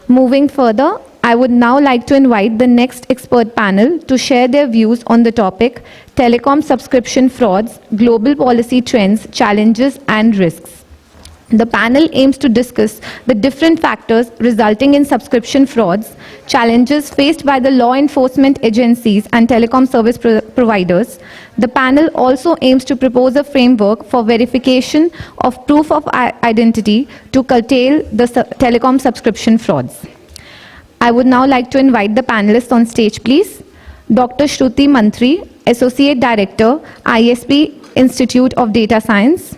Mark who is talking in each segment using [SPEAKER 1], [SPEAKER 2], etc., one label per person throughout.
[SPEAKER 1] Moving further, I would now like to invite the next expert panel to share their views on the topic Telecom subscription frauds, global policy trends, challenges and risks. The panel aims to discuss the different factors resulting in subscription frauds, challenges faced by the law enforcement agencies and telecom service providers. The panel also aims to propose a framework for verification of proof of identity to curtail the telecom subscription frauds. I would now like to invite the panelists on stage, please. Dr. Shruti Mantri, Associate Director, ISP Institute of Data Science.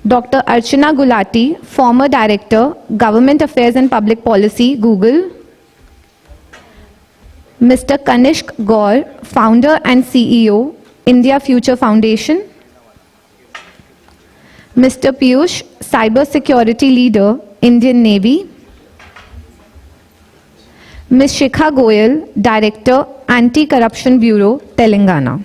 [SPEAKER 1] Dr. Archana Gulati, former Director, Government Affairs and Public Policy, Google. Mr. Kanishk Gaur, Founder and CEO, India Future Foundation. Mr. Piyush, Cyber Security Leader, Indian Navy. Ms. Shikha Goyal, Director, Anti-Corruption Bureau, Telangana.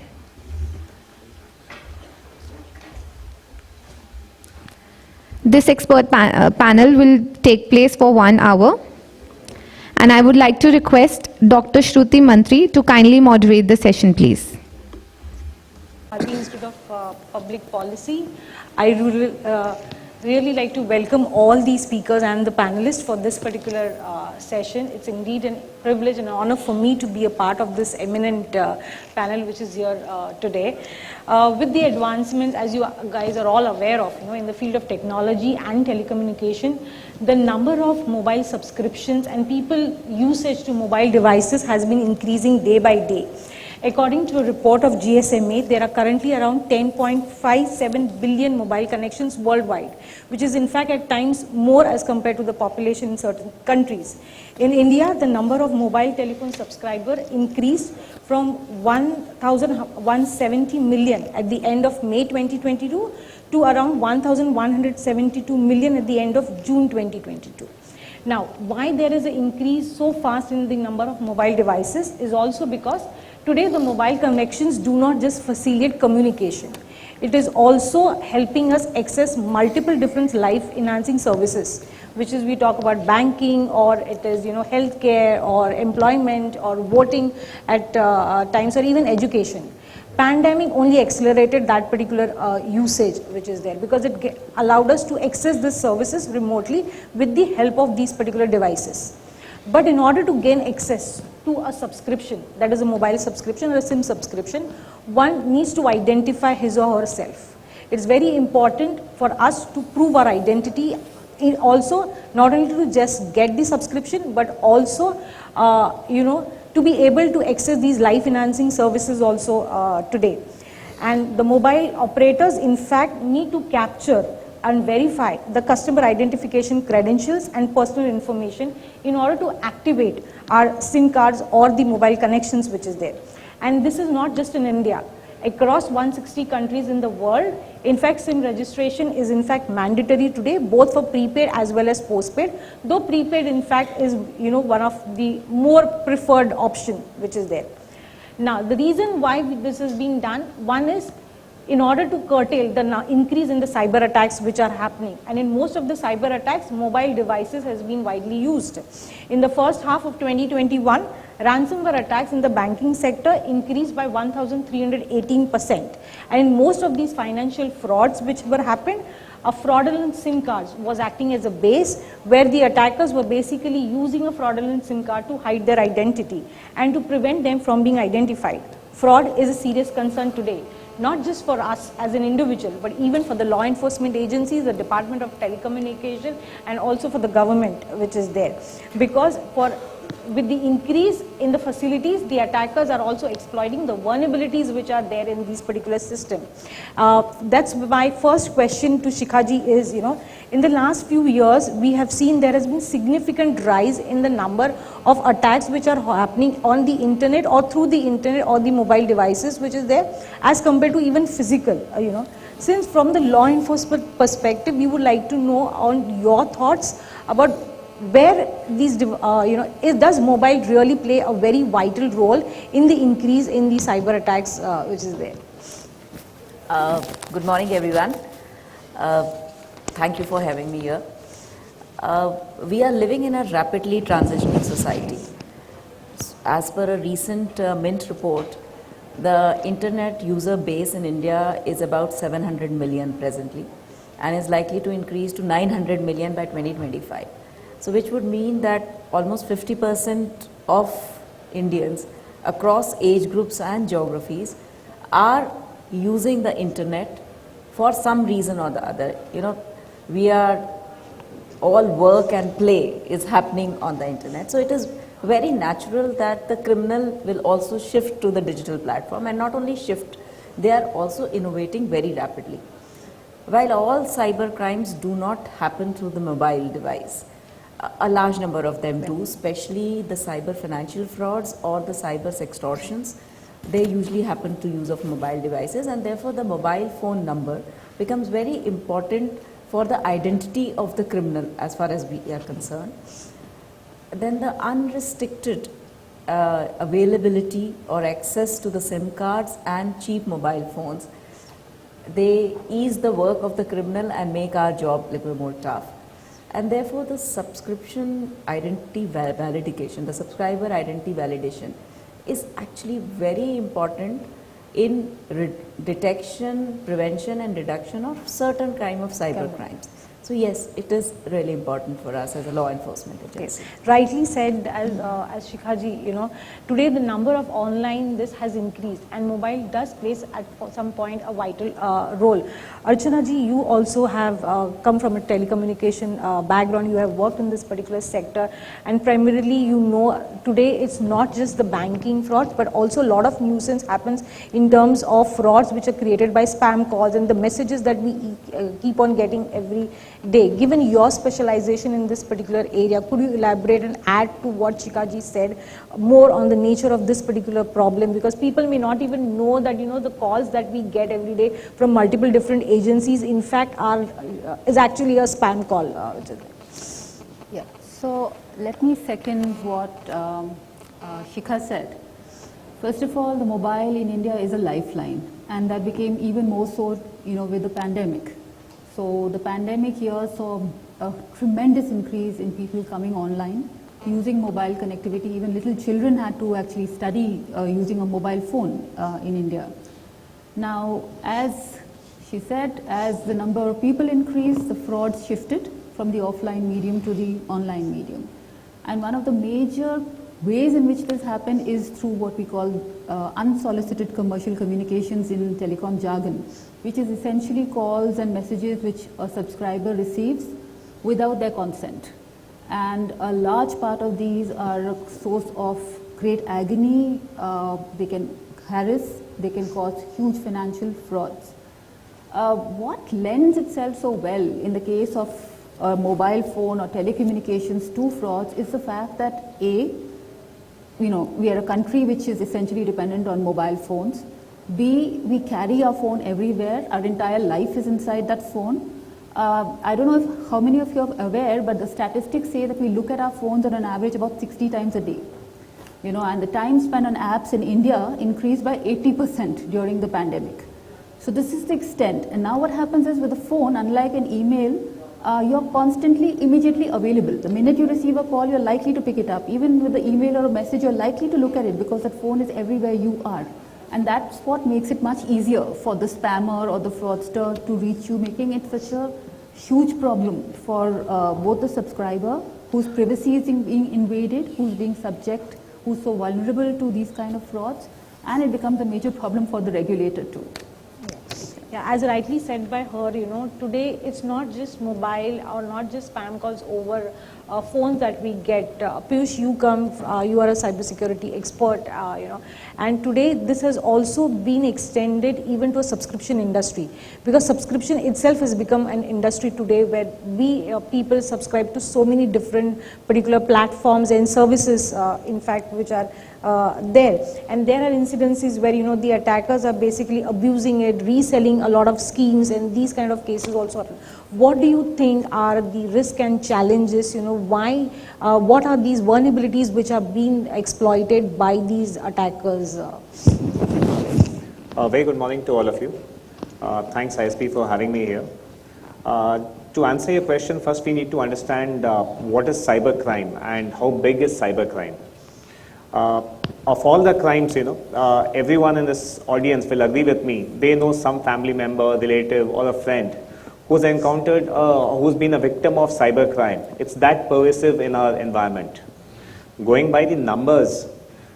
[SPEAKER 1] This expert panel will take place for 1 hour, and I would like to request Dr. Shruti Mantri to kindly moderate the session, please.
[SPEAKER 2] The Institute of Public Policy. I really like to welcome all the speakers and the panelists for this particular session. It's indeed a privilege and an honor for me to be a part of this eminent panel which is here today. With the advancements, as you guys are all aware of, in the field of technology and telecommunication, the number of mobile subscriptions and people usage to mobile devices has been increasing day by day. According to a report of GSMA, there are currently around 10.57 billion mobile connections worldwide, which is in fact at times more as compared to the population in certain countries. In India, the number of mobile telephone subscribers increased from 1,170 million at the end of May 2022 to around 1,172 million at the end of June 2022. Now, why there is an increase so fast in the number of mobile devices is also because today the mobile connections do not just facilitate communication. It is also helping us access multiple different life enhancing services, which is we talk about banking, or it is healthcare or employment or voting at times, or even education. Pandemic only accelerated that particular usage which is there, because it allowed us to access these services remotely with the help of these particular devices. But in order to gain access to a subscription, that is a mobile subscription or a SIM subscription, one needs to identify his or herself. It's very important for us to prove our identity, also not only to just get the subscription, but also to be able to access these life enhancing services also today. And the mobile operators in fact need to capture and verify the customer identification credentials and personal information in order to activate our SIM cards or the mobile connections which is there. And this is not just in India. Across 160 countries in the world, in fact, SIM registration is in fact mandatory today, both for prepaid as well as postpaid, though prepaid in fact is one of the more preferred option which is there. Now, the reason why this is being done, one is in order to curtail the increase in the cyber attacks which are happening. And in most of the cyber attacks, mobile devices has been widely used. In the first half of 2021, ransomware attacks in the banking sector increased by 1,318%. And in most of these financial frauds which were happened, a fraudulent SIM card was acting as a base where the attackers were basically using a fraudulent SIM card to hide their identity and to prevent them from being identified. Fraud is a serious concern today, not just for us as an individual, but even for the law enforcement agencies, the Department of Telecommunication, and also for the government which is there. Because with the increase in the facilities, the attackers are also exploiting the vulnerabilities which are there in these particular system. That's my first question to Shikhaji is, in the last few years, we have seen there has been significant rise in the number of attacks which are happening on the internet or through the internet or the mobile devices which is there as compared to even physical, Since from the law enforcement perspective, we would like to know on your thoughts about where these, does mobile really play a very vital role in the increase in the cyber attacks which is there?
[SPEAKER 3] Good morning, everyone. Thank you for having me here. We are living in a rapidly transitioning society. As per a recent Mint report, the internet user base in India is about 700 million presently and is likely to increase to 900 million by 2025. So which would mean that almost 50% of Indians across age groups and geographies are using the internet for some reason or the other. We are all work and play is happening on the internet. So it is very natural that the criminal will also shift to the digital platform, and not only shift, they are also innovating very rapidly. While all cyber crimes do not happen through the mobile device, a large number of them do, especially the cyber financial frauds or the cyber sextortions. They usually happen to use of mobile devices, and therefore the mobile phone number becomes very important for the identity of the criminal as far as we are concerned. Then the unrestricted availability or access to the SIM cards and cheap mobile phones, they ease the work of the criminal and make our job a little more tough. And therefore the subscription identity validation, the subscriber identity validation is actually very important in detection, prevention and reduction of certain kind of cyber crimes. So yes, it is really important for us as a law enforcement agency.
[SPEAKER 2] Yes. Rightly said, as Shikhaji, today the number of online this has increased, and mobile does place at some point a vital role. Archana ji, you also have come from a telecommunication background. You have worked in this particular sector, and primarily today it's not just the banking frauds, but also a lot of nuisance happens in terms of frauds which are created by spam calls and the messages that we keep on getting every day. Given your specialization in this particular area, could you elaborate and add to what Shikhaji said more on the nature of this particular problem? Because people may not even know that the calls that we get every day from multiple different agencies in fact is actually a spam call.
[SPEAKER 4] Yeah, so let me second what Shikha said. First of all, the mobile in India is a lifeline, and that became even more so with the pandemic. So the pandemic here saw a tremendous increase in people coming online, using mobile connectivity. Even little children had to actually study using a mobile phone in India. Now, as she said, as the number of people increased, the frauds shifted from the offline medium to the online medium. And one of the major ways in which this happened is through what we call unsolicited commercial communications in telecom jargon, which is essentially calls and messages which a subscriber receives without their consent. And a large part of these are a source of great agony. They can harass, they can cause huge financial frauds. What lends itself so well in the case of a mobile phone or telecommunications to frauds is the fact that we are a country which is essentially dependent on mobile phones. B, we carry our phone everywhere. Our entire life is inside that phone. I don't know how many of you are aware, but the statistics say that we look at our phones on an average about 60 times a day. And the time spent on apps in India increased by 80% during the pandemic. So this is the extent. And now what happens is with a phone, unlike an email, you're constantly, immediately available. The minute you receive a call, you're likely to pick it up. Even with the email or a message, you're likely to look at it because that phone is everywhere you are. And that's what makes it much easier for the spammer or the fraudster to reach you, making it such a huge problem for both the subscriber, whose privacy is being invaded, who's being subject, who's so vulnerable to these kind of frauds, and it becomes a major problem for the regulator too.
[SPEAKER 2] Yeah, as rightly said by her, today it's not just mobile or not just spam calls over phones that we get. Piyush, you are a cybersecurity expert, and today this has also been extended even to a subscription industry, because subscription itself has become an industry today where people subscribe to so many different particular platforms and services, in fact, which are there, and there are incidences where the attackers are basically abusing it, reselling a lot of schemes, and these kind of cases also happen. What do you think are the risk and challenges? Why? What are these vulnerabilities which are being exploited by these attackers?
[SPEAKER 5] Very good morning to all of you. Thanks ISP for having me here. To answer your question, first we need to understand what is cybercrime and how big is cybercrime. Of all the crimes, everyone in this audience will agree with me. They know some family member, relative, or a friend who's encountered, who's been a victim of cybercrime. It's that pervasive in our environment. Going by the numbers,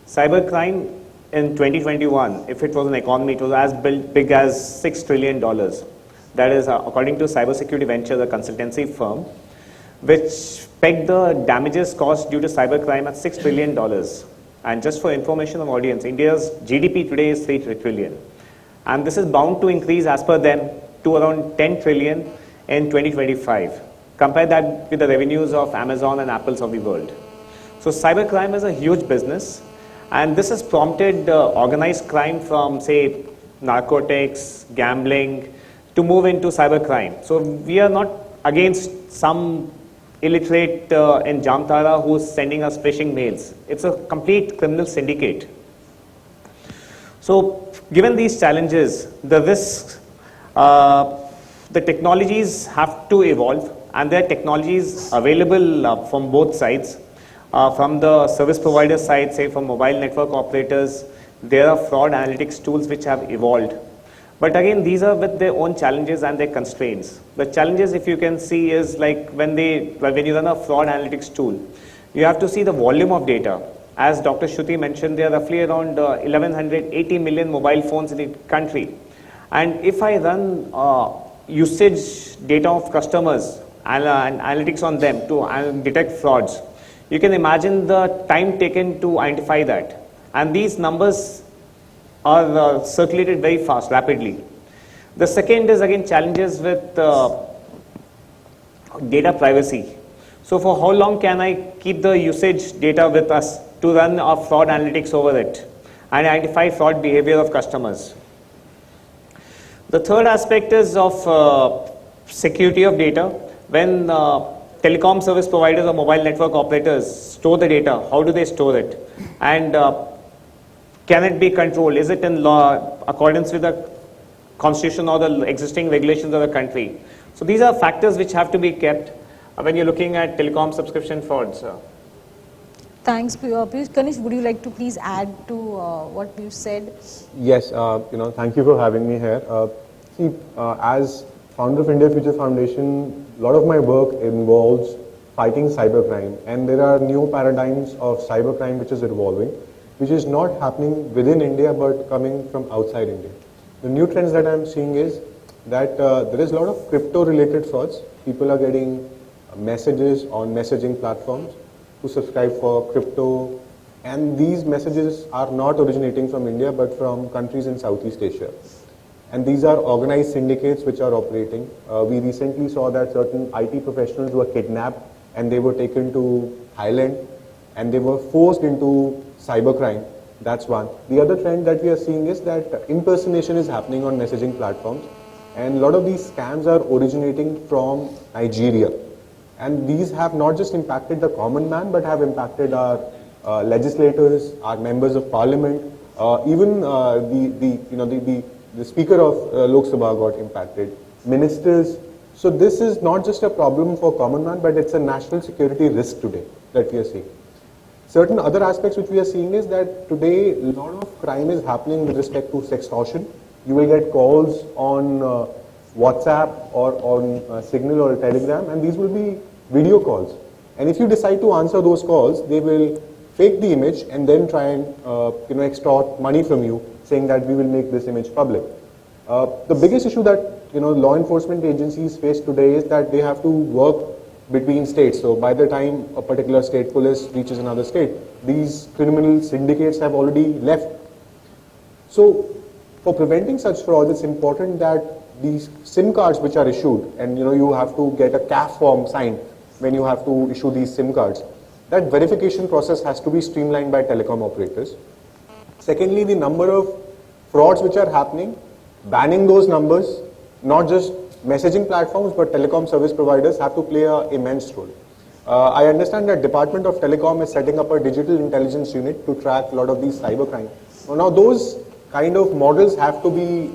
[SPEAKER 5] cybercrime in 2021, if it was an economy, it was as big as $6 trillion. That is, according to Cybersecurity Ventures, a consultancy firm, which pegged the damages caused due to cybercrime at $6 trillion. And just for information of audience, India's GDP today is 3 trillion. And this is bound to increase as per them to around 10 trillion in 2025. Compare that with the revenues of Amazon and Apples of the world. So cybercrime is a huge business. And this has prompted organized crime from, say, narcotics, gambling, to move into cybercrime. So we are not against some illiterate in Jamtara who's sending us phishing mails. It's a complete criminal syndicate. So given these challenges, the risks, the technologies have to evolve, and there are technologies available from both sides. From the service provider side, say from mobile network operators, there are fraud analytics tools which have evolved. But again, these are with their own challenges and their constraints. The challenges, if you can see, is like when you run a fraud analytics tool, you have to see the volume of data. As Dr. Shruti mentioned, there are roughly around 1180 million mobile phones in the country. And if I run usage data of customers and analytics on them to detect frauds, you can imagine the time taken to identify that. And these numbers are circulated very fast, rapidly. The second is again challenges with data privacy. So for how long can I keep the usage data with us to run our fraud analytics over it and identify fraud behavior of customers? The third aspect is of security of data. When telecom service providers or mobile network operators store the data, how do they store it? And can it be controlled? Is it in law, accordance with the constitution or the existing regulations of the country? So these are factors which have to be kept when you're looking at telecom subscription frauds.
[SPEAKER 2] Thanks, Piyush. Kanish, would you like to please add to what you said?
[SPEAKER 6] Yes, thank you for having me here. As founder of India Future Foundation, a lot of my work involves fighting cybercrime, and there are new paradigms of cybercrime which is evolving, which is not happening within India but coming from outside India. The new trends that I'm seeing is that there is a lot of crypto-related frauds. People are getting messages on messaging platforms to subscribe for crypto, and these messages are not originating from India but from countries in Southeast Asia. And these are organized syndicates which are operating. We recently saw that certain IT professionals were kidnapped and they were taken to Thailand and they were forced into cybercrime. That's one. The other trend that we are seeing is that impersonation is happening on messaging platforms, and a lot of these scams are originating from Nigeria. And these have not just impacted the common man, but have impacted our legislators, our members of parliament, even the speaker of Lok Sabha got impacted, ministers. So this is not just a problem for common man, but it's a national security risk today that we are seeing. Certain other aspects which we are seeing is that today a lot of crime is happening with respect to sextortion. You will get calls on WhatsApp or on Signal or Telegram, and these will be video calls. And if you decide to answer those calls, they will fake the image and then try and extort money from you, saying that we will make this image public. The biggest issue that law enforcement agencies face today is that they have to work between states. So by the time a particular state police reaches another state, these criminal syndicates have already left. So for preventing such fraud, it's important that these SIM cards which are issued, and you have to get a CAF form signed when you have to issue these SIM cards, that verification process has to be streamlined by telecom operators. Secondly, the number of frauds which are happening, banning those numbers, not just messaging platforms, but telecom service providers have to play an immense role. I understand that Department of Telecom is setting up a digital intelligence unit to track a lot of these cybercrime. Now those kind of models have to be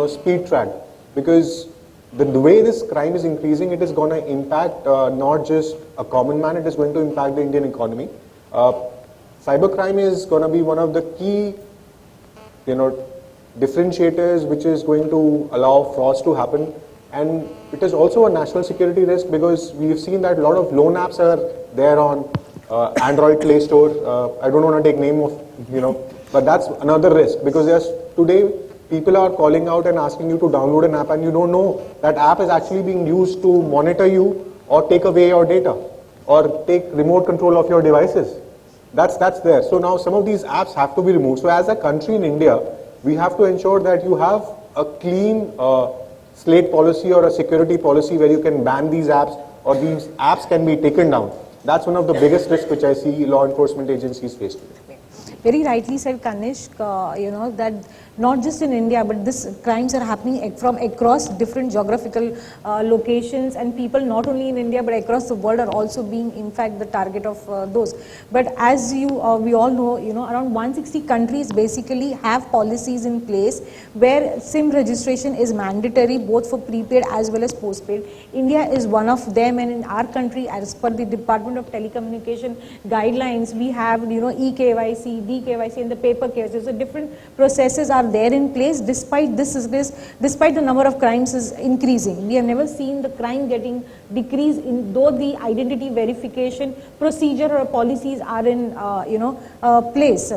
[SPEAKER 6] speed tracked, because the way this crime is increasing, it is going to impact not just a common man, it is going to impact the Indian economy. Cybercrime is going to be one of the key, differentiators which is going to allow frauds to happen. And it is also a national security risk because we've seen that a lot of loan apps are there on Android Play Store. I don't want to take name of, but that's another risk because today people are calling out and asking you to download an app and you don't know that app is actually being used to monitor you or take away your data or take remote control of your devices. That's there. So now some of these apps have to be removed. So as a country in India, we have to ensure that you have a clean slate policy or a security policy where you can ban these apps or these apps can be taken down. That's one of the biggest risks which I see law enforcement agencies face today.
[SPEAKER 2] Very rightly said, Kanishk, that not just in India, but this crimes are happening from across different geographical locations, and people not only in India but across the world are also being, in fact, the target of those. But as we all know, around 160 countries basically have policies in place where SIM registration is mandatory both for prepaid as well as postpaid. India is one of them, and in our country, as per the Department of Telecommunication guidelines, we have eKYC, DKYC, and the paper KYC. So different processes are there in place. Despite despite the number of crimes is increasing, we have never seen the crime getting decreased though the identity verification procedure or policies are in place.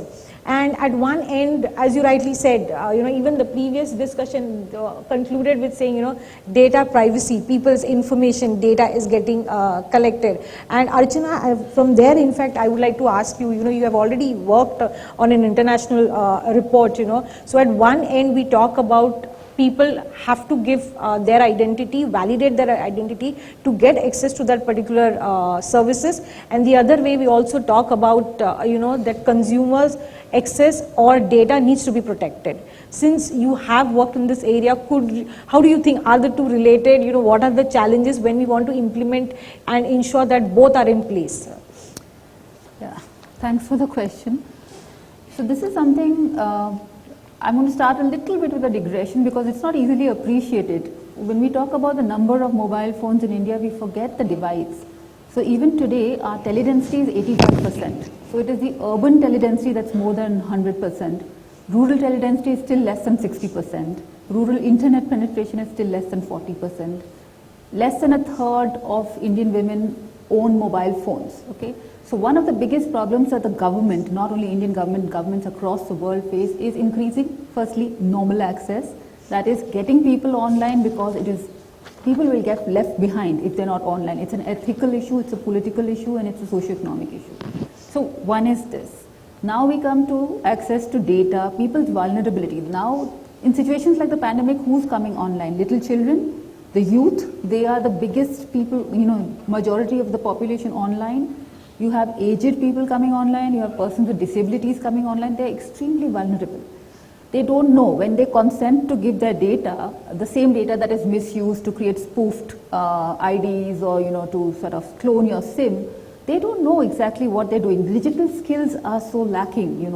[SPEAKER 2] And at one end, as you rightly said, even the previous discussion concluded with saying, data privacy, people's information, data is getting collected. And Archana, from there, in fact, I would like to ask you, you have already worked on an international report, So at one end, we talk about people have to give their identity, validate their identity to get access to that particular services. And the other way, we also talk about, that consumers' access or data needs to be protected. Since you have worked in this area, how do you think, are the two related? What are the challenges when we want to implement and ensure that both are in place?
[SPEAKER 4] Yeah, thanks for the question. So this is something, I'm going to start a little bit with a digression because it's not easily appreciated. When we talk about the number of mobile phones in India, we forget the divides. So even today, our teledensity is 85%. So it is the urban teledensity that's more than 100%. Rural teledensity is still less than 60%. Rural internet penetration is still less than 40%. Less than a third of Indian women own mobile phones. Okay. So one of the biggest problems that the government, not only Indian government, governments across the world face is increasing, firstly, normal access. That is getting people online because people will get left behind if they're not online. It's an ethical issue, it's a political issue, and it's a socio-economic issue. So one is this. Now we come to access to data, people's vulnerability. Now in situations like the pandemic, who's coming online? Little children, the youth, they are the biggest people, majority of the population online. You have aged people coming online, you have persons with disabilities coming online, they're extremely vulnerable. They don't know when they consent to give their data, the same data that is misused to create spoofed IDs or to sort of clone your SIM, they don't know exactly what they're doing. Digital skills are so lacking,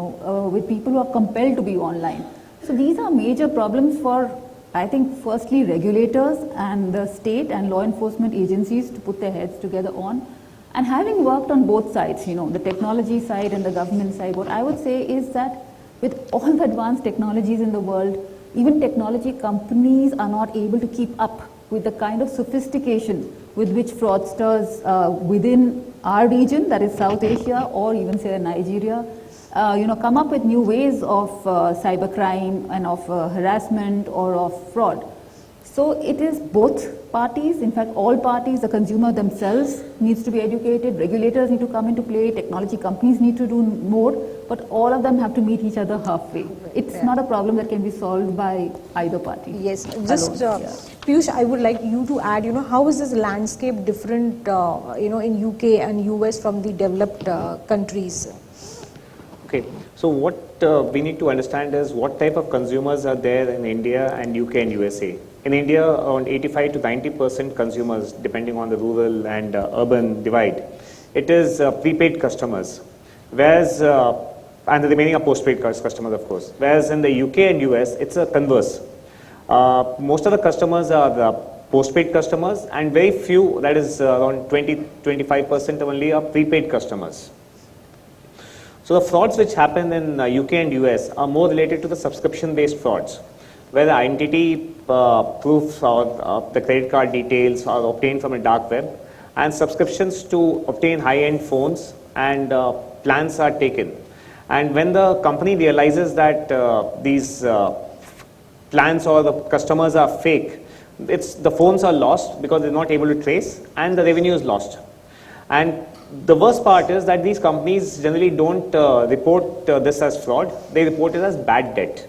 [SPEAKER 4] with people who are compelled to be online. So these are major problems for, I think, firstly regulators and the state and law enforcement agencies to put their heads together on. And having worked on both sides, the technology side and the government side, what I would say is that with all the advanced technologies in the world, even technology companies are not able to keep up with the kind of sophistication with which fraudsters within our region, that is South Asia, or even say Nigeria, come up with new ways of cybercrime and of harassment or of fraud. So it is both parties, in fact all parties, the consumer themselves needs to be educated, regulators need to come into play, technology companies need to do more, but all of them have to meet each other halfway. It's not a problem that can be solved by either party.
[SPEAKER 2] Yes, just Piyush, I would like you to add, how is this landscape different, in UK and US from the developed countries?
[SPEAKER 5] Okay, so what we need to understand is what type of consumers are there in India and UK and USA. In India, around 85 to 90% consumers, depending on the rural and urban divide, it is prepaid customers, whereas, and the remaining are postpaid customers, of course. Whereas in the UK and US, it's a converse. Most of the customers are postpaid customers, and very few, that is around 20-25% only, are prepaid customers. So the frauds which happen in UK and US are more related to the subscription-based frauds, where the identity proofs or the credit card details are obtained from a dark web, and subscriptions to obtain high-end phones and plans are taken. And when the company realizes that these plans or the customers are fake, the phones are lost because they're not able to trace, and the revenue is lost. And the worst part is that these companies generally don't report this as fraud, they report it as bad debt.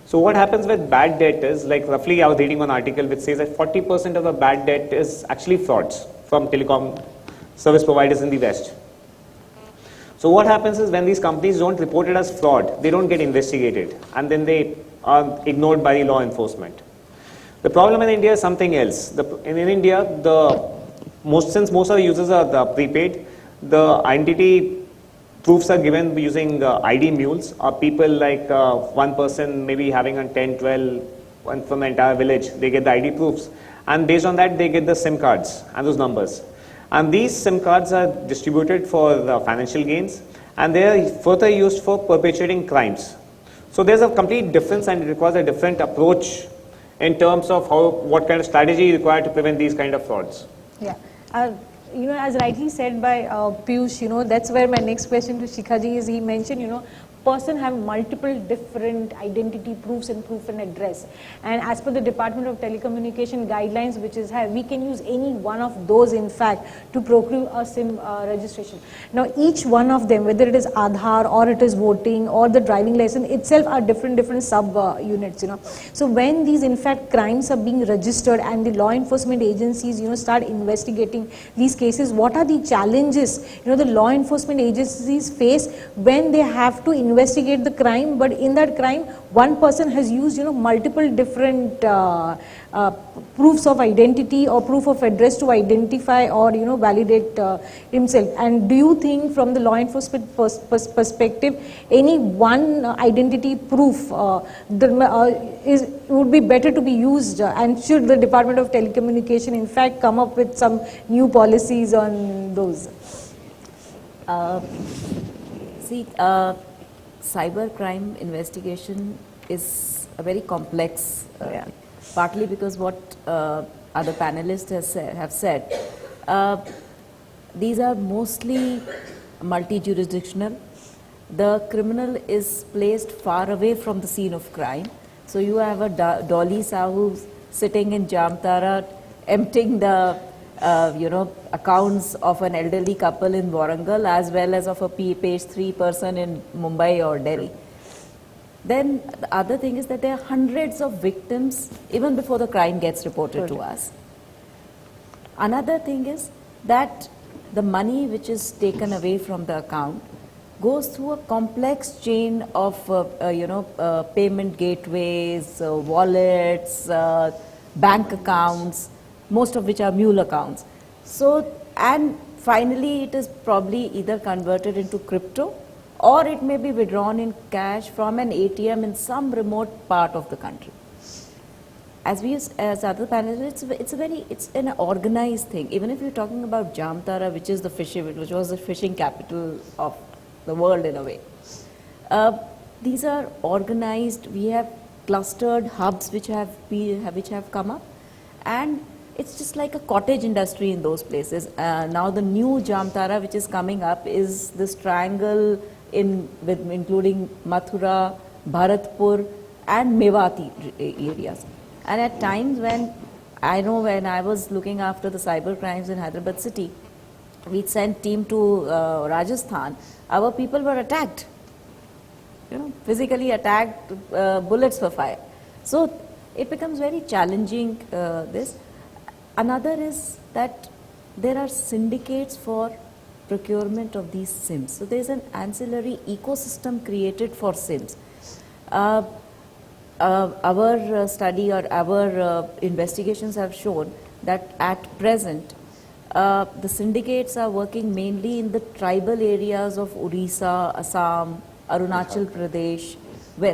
[SPEAKER 5] So what happens with bad debt is, like roughly I was reading one article which says that 40% of the bad debt is actually frauds from telecom service providers in the West. So what happens is when these companies don't report it as fraud, they don't get investigated, and then they are ignored by the law enforcement. The problem in India is something else. In India, since most of the users are the prepaid, the identity proofs are given using ID mules, or people like one person maybe having a 10, 12, and from the entire village, they get the ID proofs, and based on that they get the SIM cards and those numbers. And these SIM cards are distributed for financial gains, and they are further used for perpetuating crimes. So there's a complete difference, and it requires a different approach in terms of what kind of strategy is required to prevent these kind of frauds.
[SPEAKER 2] Yeah. As rightly said by Piyush, that's where my next question to Shikhaji is. He mentioned, person have multiple different identity proofs and proof and address, and as per the Department of Telecommunication guidelines, which is we can use any one of those in fact to procure a SIM registration. Now each one of them, whether it is Aadhaar or it is voting or the driving license itself, are different sub units. So when these in fact crimes are being registered and the law enforcement agencies start investigating these cases, what are the challenges the law enforcement agencies face when they have to investigate the crime, but in that crime one person has used multiple different proofs of identity or proof of address to identify or validate himself. And do you think from the law enforcement perspective, any one identity proof would be better to be used, and should the Department of Telecommunication in fact come up with some new policies on those?
[SPEAKER 3] Cybercrime investigation is a very complex, partly because what other panelists have said. These are mostly multi-jurisdictional. The criminal is placed far away from the scene of crime. So you have a Dolly Sahu sitting in Jamtara emptying the accounts of an elderly couple in Warangal as well as of a page 3 person in Mumbai or Delhi. Then the other thing is that there are hundreds of victims even before the crime gets reported to us. Another thing is that the money which is taken away from the account goes through a complex chain of payment gateways, wallets, bank accounts, most of which are mule accounts. So, and finally it is probably either converted into crypto or it may be withdrawn in cash from an ATM in some remote part of the country. As other panelists, it's an organized thing. Even if you're talking about Jamtara, which was the fishing capital of the world in a way. These are organized. We have clustered hubs which have come up, and it's just like a cottage industry in those places. Now the new Jamtara which is coming up is this triangle including Mathura, Bharatpur and Mewati areas. And at times when I was looking after the cyber crimes in Hyderabad city, we sent team to Rajasthan. Our people were attacked, physically attacked, bullets were fired. So it becomes very challenging this. Another is that there are syndicates for procurement of these SIMs. So there is an ancillary ecosystem created for SIMs. Our study or our investigations have shown that at present, the syndicates are working mainly in the tribal areas of Orissa, Assam, Arunachal Pradesh,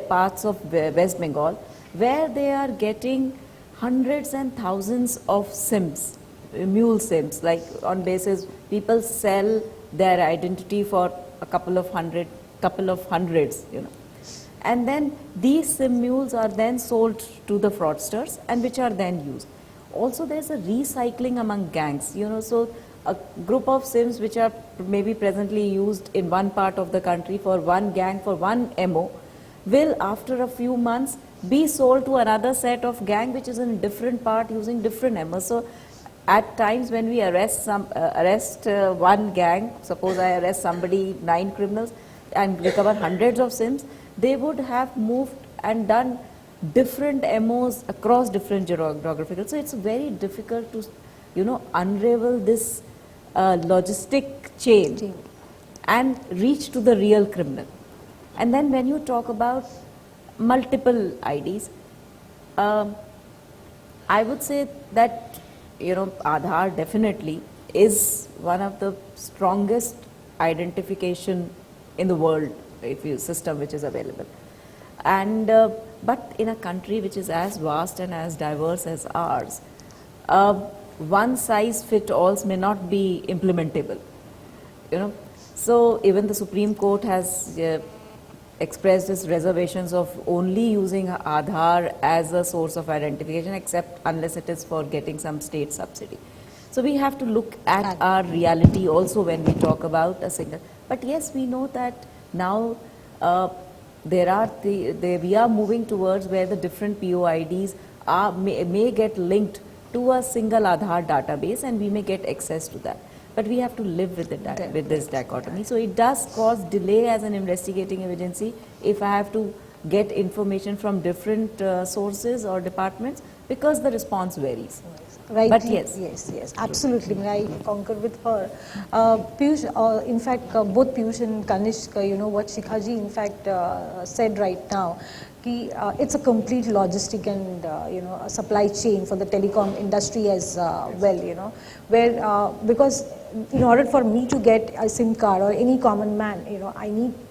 [SPEAKER 3] parts of West Bengal, where they are getting hundreds and thousands of SIMs, mule SIMs, like on basis people sell their identity for a couple of hundreds, you know. And then these SIM mules are then sold to the fraudsters and which are then used. Also there's a recycling among gangs, you know, so a group of SIMs which are maybe presently used in one part of the country for one gang, for one MO, will after a few months be sold to another set of gang which is in a different part using different MOs. So at times when we arrest one gang, suppose I arrest somebody, 9 criminals, and recover hundreds of SIMs, they would have moved and done different MOs across different geographical. So it's very difficult to, you know, unravel this logistic chain and reach to the real criminal. And then when you talk about multiple IDs, I would say that, you know, Aadhaar definitely is one of the strongest identification in the world, if you system which is available. And but in a country which is as vast and as diverse as ours, one size fit alls may not be implementable, you know. So even the Supreme Court has expressed its reservations of only using Aadhaar as a source of identification, except unless it is for getting some state subsidy. So we have to look at our reality also when we talk about a single. But yes, we know that now we are moving towards where the different POIDs may get linked to a single Aadhaar database, and we may get access to that. But we have to live with it, with this dichotomy. So it does cause delay as an investigating agency if I have to get information from different sources or departments, because the response varies.
[SPEAKER 2] Right.
[SPEAKER 3] But yes.
[SPEAKER 2] Yes, absolutely. I concur with her. Piyush, in fact, both Piyush and Kanishk, you know, what Shikhaji in fact said right now, it's a complete logistic and, you know, a supply chain for the telecom industry as well, you know, where, because in order for me to get a SIM card or any common man, you know,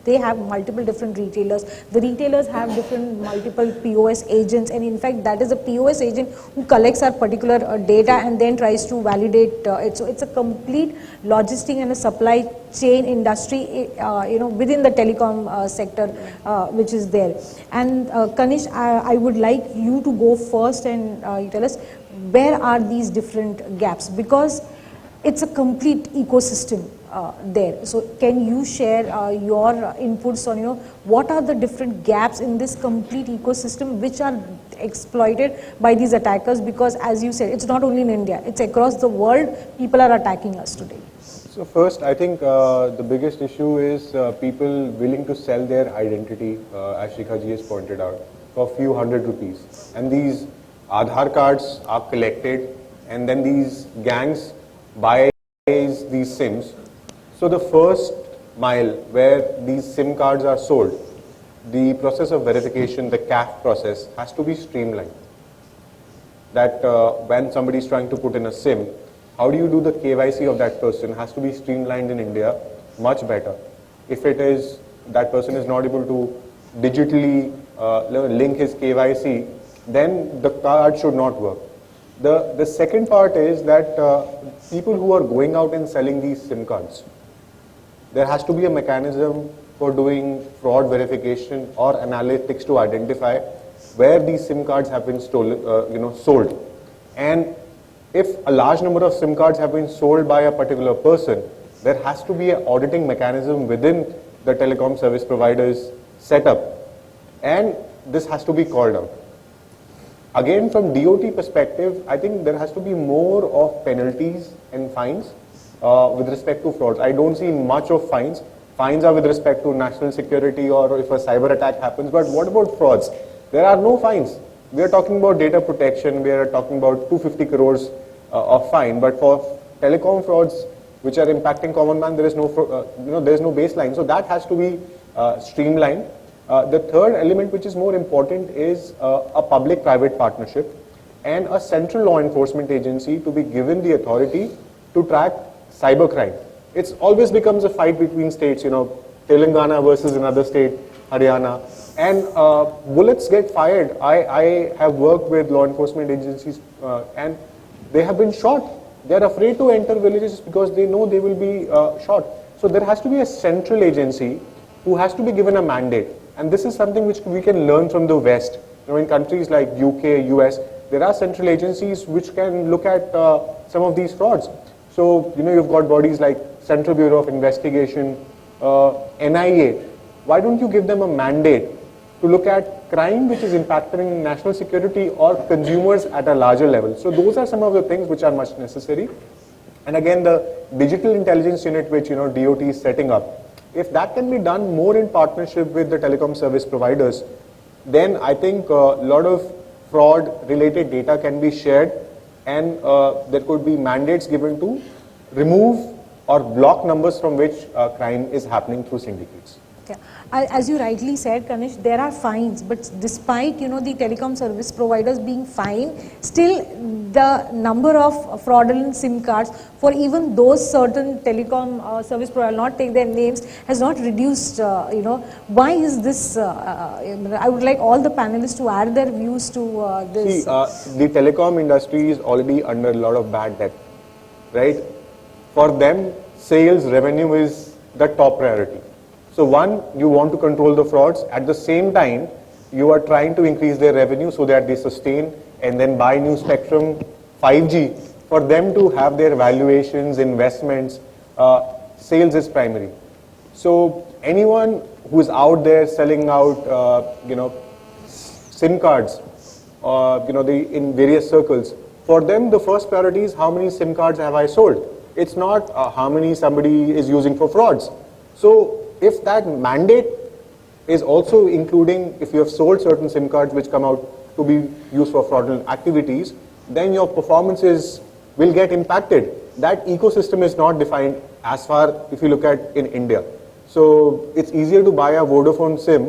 [SPEAKER 2] they have multiple different retailers. The retailers have different multiple POS agents, and in fact that is a POS agent who collects our particular data and then tries to validate it. So it's a complete logistic and a supply chain industry, you know, within the telecom sector, which is there. And Kanish, I would like you to go first and tell us where are these different gaps, because it's a complete ecosystem there. So can you share your inputs on, you know, what are the different gaps in this complete ecosystem which are exploited by these attackers? Because as you said, it's not only in India, it's across the world, people are attacking us today.
[SPEAKER 6] So first, I think the biggest issue is people willing to sell their identity, as Shikhaji has pointed out, for a few hundred rupees. And these Aadhaar cards are collected, and then these gangs buy these SIMs. So the first mile where these SIM cards are sold, the process of verification, the CAF process, has to be streamlined. That when somebody is trying to put in a SIM, how do you do the KYC of that person has to be streamlined in India much better. If it is, that person is not able to digitally link his KYC, then the card should not work. The second part is that people who are going out and selling these SIM cards, there has to be a mechanism for doing fraud verification or analytics to identify where these SIM cards have been sold. And if a large number of SIM cards have been sold by a particular person, there has to be an auditing mechanism within the telecom service provider's setup, and this has to be called out. Again, from DOT perspective, I think there has to be more of penalties and fines with respect to frauds. I don't see much of fines. Fines are with respect to national security or if a cyber attack happens, but what about frauds? There are no fines. We are talking about data protection, we are talking about 250 crores of fine, but for telecom frauds which are impacting common man, there is no, there is no baseline. So that has to be streamlined. The third element which is more important is a public-private partnership and a central law enforcement agency to be given the authority to track cybercrime. It's always becomes a fight between states, Telangana versus another state, Haryana, and bullets get fired. I have worked with law enforcement agencies and they have been shot. They are afraid to enter villages because they know they will be shot. So there has to be a central agency who has to be given a mandate. And this is something which we can learn from the West. In countries like UK, US, there are central agencies which can look at some of these frauds. So, you've got bodies like Central Bureau of Investigation, NIA. Why don't you give them a mandate to look at crime which is impacting national security or consumers at a larger level? So those are some of the things which are much necessary. And again, the digital intelligence unit which DOT is setting up, if that can be done more in partnership with the telecom service providers, then I think a lot of fraud related data can be shared, and there could be mandates given to remove or block numbers from which crime is happening through syndicates.
[SPEAKER 2] Yeah. As you rightly said, Kanish, there are fines, but despite the telecom service providers being fined, still the number of fraudulent SIM cards for even those certain telecom service providers, not take their names, has not reduced. Why is this? I would like all the panelists to add their views to this.
[SPEAKER 6] See, the telecom industry is already under a lot of bad debt, right? For them, sales revenue is the top priority. So one, you want to control the frauds. At the same time, you are trying to increase their revenue so that they sustain and then buy new spectrum, 5G. For them to have their valuations, investments, sales is primary. So anyone who is out there selling out, SIM cards, in various circles, for them the first priority is how many SIM cards have I sold. It's not how many somebody is using for frauds. So if that mandate is also including if you have sold certain SIM cards which come out to be used for fraudulent activities, then your performances will get impacted. That ecosystem is not defined as far if you look at in India. So it's easier to buy a Vodafone SIM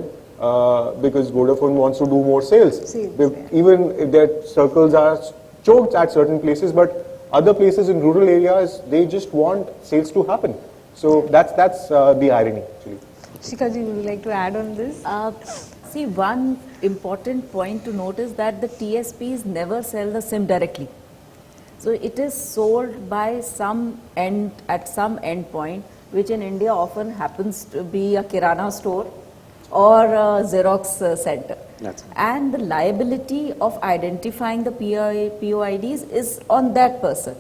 [SPEAKER 6] because Vodafone wants to do more sales. Even if their circles are choked at certain places, but other places in rural areas, they just want sales to happen. So that's the irony, actually.
[SPEAKER 2] Shikaji, would you like to add on this?
[SPEAKER 3] See, one important point to note is that the TSPs never sell the SIM directly. So it is sold by some end, at some end point, which in India often happens to be a Kirana store or a Xerox center. And the liability of identifying the POIDs is on that person.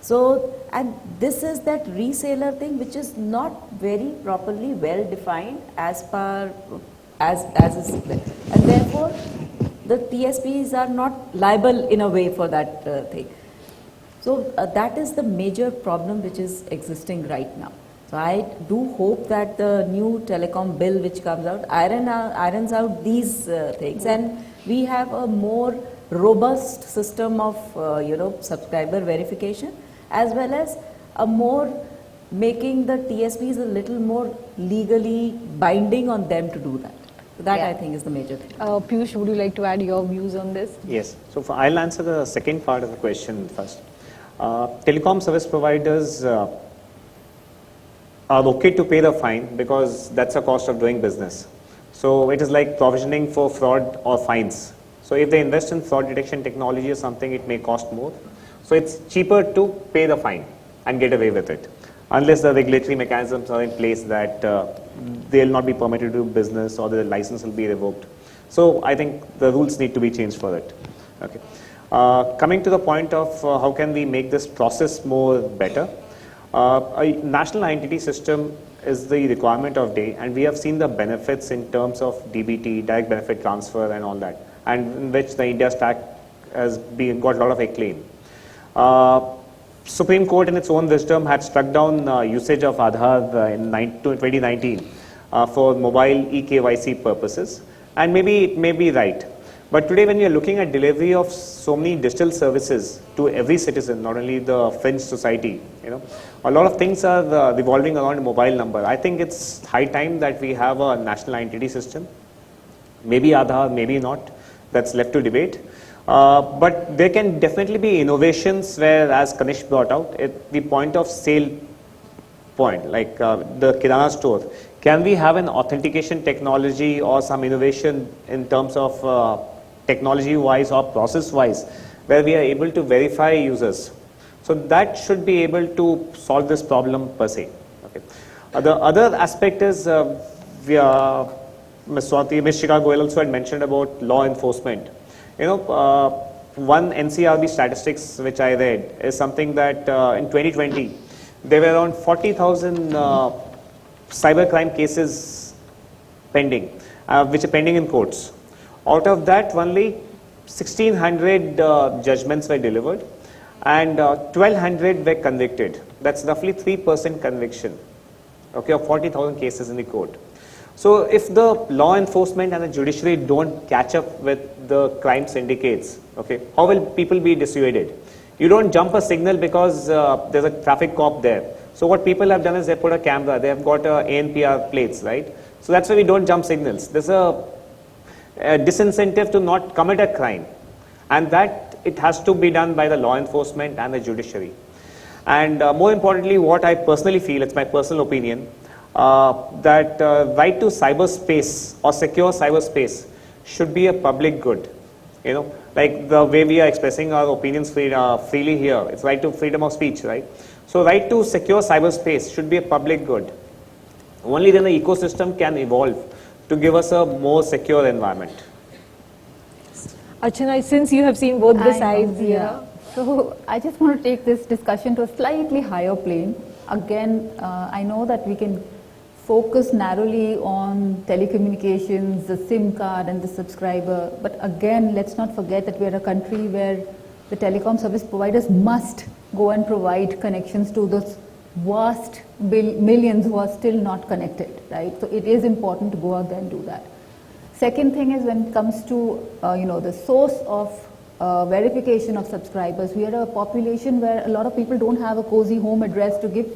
[SPEAKER 3] So, and this is that reseller thing which is not very properly well defined as per, as is, and therefore the TSPs are not liable in a way for that thing. So that is the major problem which is existing right now. So I do hope that the new telecom bill which comes out irons out these things, and we have a more robust system of subscriber verification, as well as a more making the TSPs a little more legally binding on them to do that. So that I think is the major thing.
[SPEAKER 2] Piyush, would you like to add your views on this?
[SPEAKER 5] Yes. So I'll answer the second part of the question first. Telecom service providers are okay to pay the fine because that's a cost of doing business. So it is like provisioning for fraud or fines. So if they invest in fraud detection technology or something, it may cost more. So it's cheaper to pay the fine and get away with it, unless the regulatory mechanisms are in place that they'll not be permitted to do business or the license will be revoked. So I think the rules need to be changed for it. Okay. Coming to the point of how can we make this process more better, a national identity system is the requirement of day, and we have seen the benefits in terms of DBT, direct benefit transfer and all that, and in which the India stack has got a lot of acclaim. Supreme Court in its own wisdom had struck down usage of Aadhaar in 2019 for mobile eKYC purposes, and maybe it may be right. But today when we are looking at delivery of so many digital services to every citizen, not only the fringe society, a lot of things are revolving around a mobile number. I think it's high time that we have a national identity system. Maybe Aadhaar, maybe not. That's left to debate. But there can definitely be innovations where, as Kanish brought out, the point of sale point, like the Kirana store, can we have an authentication technology or some innovation in terms of technology-wise or process-wise, where we are able to verify users? So that should be able to solve this problem per se. Okay. The other aspect is, Ms. Swati, Ms. Shikha Goyal also had mentioned about law enforcement. One NCRB statistics which I read is something that in 2020, there were around 40,000 cybercrime cases pending, which are pending in courts. Out of that, only 1,600 judgments were delivered and 1,200 were convicted. That's roughly 3% conviction, okay, of 40,000 cases in the court. So if the law enforcement and the judiciary don't catch up with the crime syndicates, okay, how will people be dissuaded? You don't jump a signal because there's a traffic cop there. So what people have done is they put a camera, they have got ANPR plates, right? So that's why we don't jump signals. There's a disincentive to not commit a crime, and that it has to be done by the law enforcement and the judiciary. And more importantly, what I personally feel, it's my personal opinion, that right to cyberspace or secure cyberspace should be a public good. Like the way we are expressing our opinions freely here, it's right to freedom of speech, right? So right to secure cyberspace should be a public good. Only then the ecosystem can evolve to give us a more secure environment.
[SPEAKER 2] Archana, since you have seen both the
[SPEAKER 4] I
[SPEAKER 2] sides
[SPEAKER 4] know,
[SPEAKER 2] here.
[SPEAKER 4] yeah. So I just want to take this discussion to a slightly higher plane. Again, I know that we can focus narrowly on telecommunications, the SIM card and the subscriber, but again, let's not forget that we are a country where the telecom service providers must go and provide connections to those vast millions who are still not connected, right? So it is important to go out there and do that. Second thing is, when it comes to the source of verification of subscribers, we are a population where a lot of people don't have a cozy home address to give.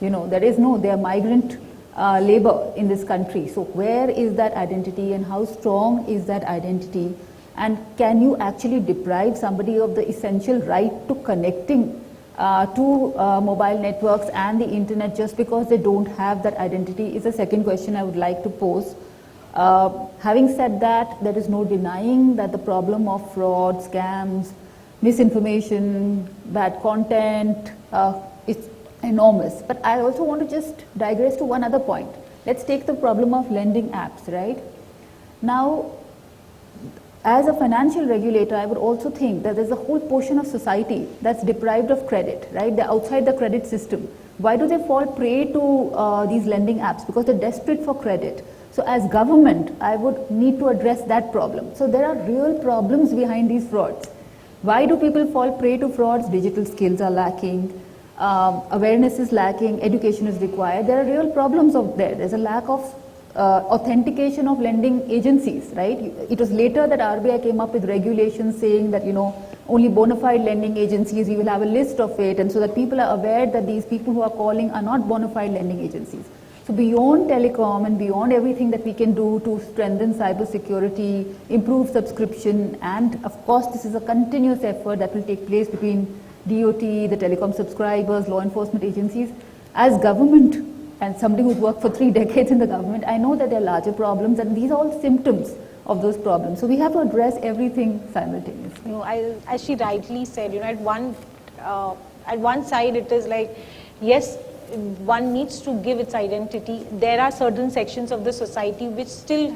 [SPEAKER 4] They are migrant labor in this country. So where is that identity and how strong is that identity? And can you actually deprive somebody of the essential right to connecting to mobile networks and the internet just because they don't have that identity, is the second question I would like to pose. Having said that, there is no denying that the problem of fraud, scams, misinformation, bad content is enormous. But I also want to just digress to one other point. Let's take the problem of lending apps, right? Now, as a financial regulator, I would also think that there's a whole portion of society that's deprived of credit, right? They're outside the credit system. Why do they fall prey to these lending apps? Because they're desperate for credit. So as government, I would need to address that problem. So there are real problems behind these frauds. Why do people fall prey to frauds? Digital skills are lacking, awareness is lacking, education is required. There are real problems out there. There's a lack of authentication of lending agencies, right? It was later that RBI came up with regulations saying that, only bona fide lending agencies, we will have a list of it, and so that people are aware that these people who are calling are not bona fide lending agencies. So beyond telecom and beyond everything that we can do to strengthen cyber security, improve subscription, and of course this is a continuous effort that will take place between DOT, the telecom subscribers, law enforcement agencies. As government, and somebody who's worked for 3 decades in the government, I know that there are larger problems, and these are all symptoms of those problems. So we have to address everything simultaneously.
[SPEAKER 2] As she rightly said, at one side it is like, yes, one needs to give its identity. There are certain sections of the society which still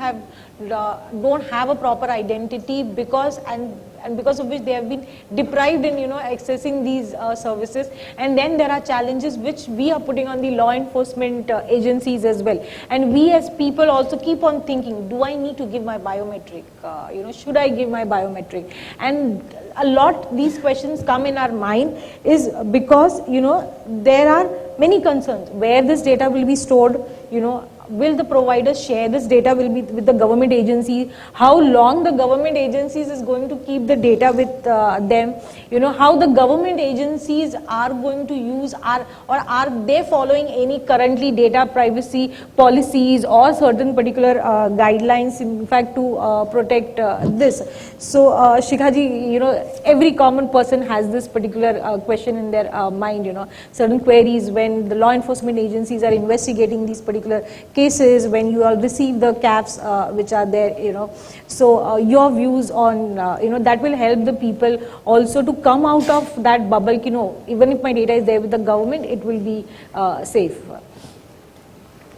[SPEAKER 2] don't have a proper identity because of which they have been deprived in accessing these services. And then there are challenges which we are putting on the law enforcement agencies as well. And we as people also keep on thinking, do I need to give my biometric? Should I give my biometric? And a lot these questions come in our mind is because there are many concerns. Where this data will be stored, will the providers share this data will be with the government agency? How long the government agencies is going to keep the data with them? How the government agencies are going to use or are they following any currently data privacy policies or certain particular guidelines, in fact, to protect this. So Shikhaji, every common person has this particular question in their mind, certain queries when the law enforcement agencies are investigating these particular cases, when you all receive the caps which are there, so your views on, that will help the people also to come out of that bubble, even if my data is there with the government, it will be safe.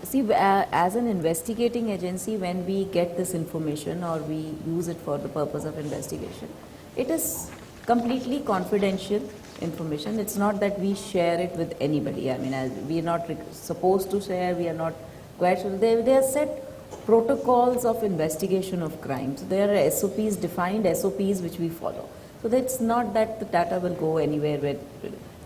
[SPEAKER 3] See, as an investigating agency, when we get this information or we use it for the purpose of investigation, it is completely confidential information. It's not that we share it with anybody. I mean, we are not supposed to share, we are not quite sure. They are set protocols of investigation of crimes. There are SOPs, defined SOPs which we follow. So it's not that the data will go anywhere.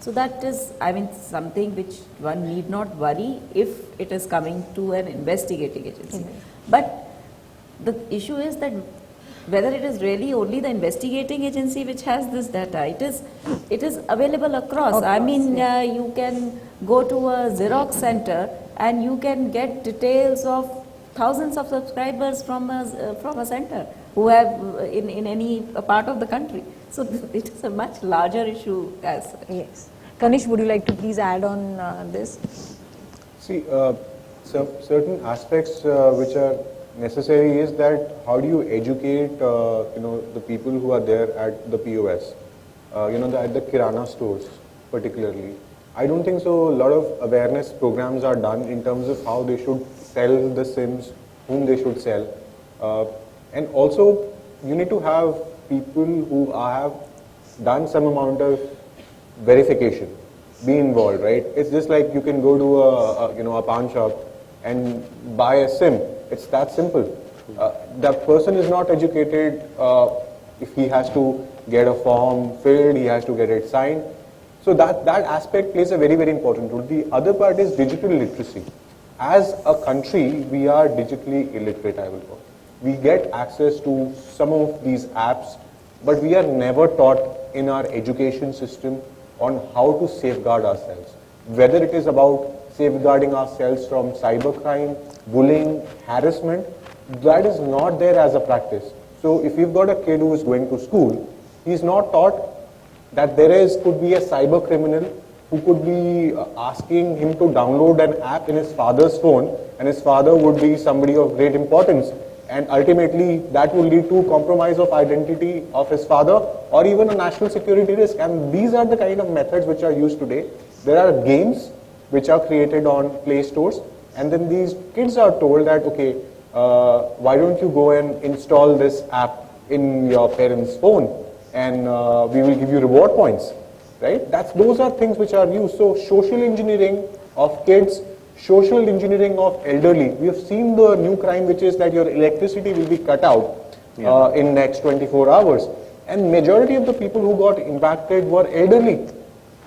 [SPEAKER 3] So that is, I mean, something which one need not worry if it is coming to an investigating agency. But the issue is that whether it is really only the investigating agency which has this data, it is available across. I mean, you can go to a Xerox center and you can get details of thousands of subscribers from a center who have in any part of the country. So it is a much larger issue as such.
[SPEAKER 2] Yes. Kanish, would you like to please add on this?
[SPEAKER 6] See, certain aspects which are necessary is that how do you educate the people who are there at the POS, at the Kirana stores particularly. I don't think so. A lot of awareness programs are done in terms of how they should sell the SIMs, whom they should sell, and also you need to have people who have done some amount of verification, be involved, right? It's just like you can go to a pawn shop and buy a SIM. It's that simple. That person is not educated. If he has to get a form filled, he has to get it signed. So that aspect plays a very, very important role. The other part is digital literacy. As a country, we are digitally illiterate, I will call. We get access to some of these apps, but we are never taught in our education system on how to safeguard ourselves. Whether it is about safeguarding ourselves from cybercrime, bullying, harassment, that is not there as a practice. So if you've got a kid who is going to school, he's not taught that could be a cyber criminal who could be asking him to download an app in his father's phone, and his father would be somebody of great importance, and ultimately that will lead to compromise of identity of his father or even a national security risk. And these are the kind of methods which are used today. There are games which are created on Play Stores, and then these kids are told that, okay, why don't you go and install this app in your parents' phone, and we will give you reward points, right? Those are things which are used. So social engineering of kids, social engineering of elderly. We have seen the new crime, which is that your electricity will be cut out in next 24 hours. And majority of the people who got impacted were elderly.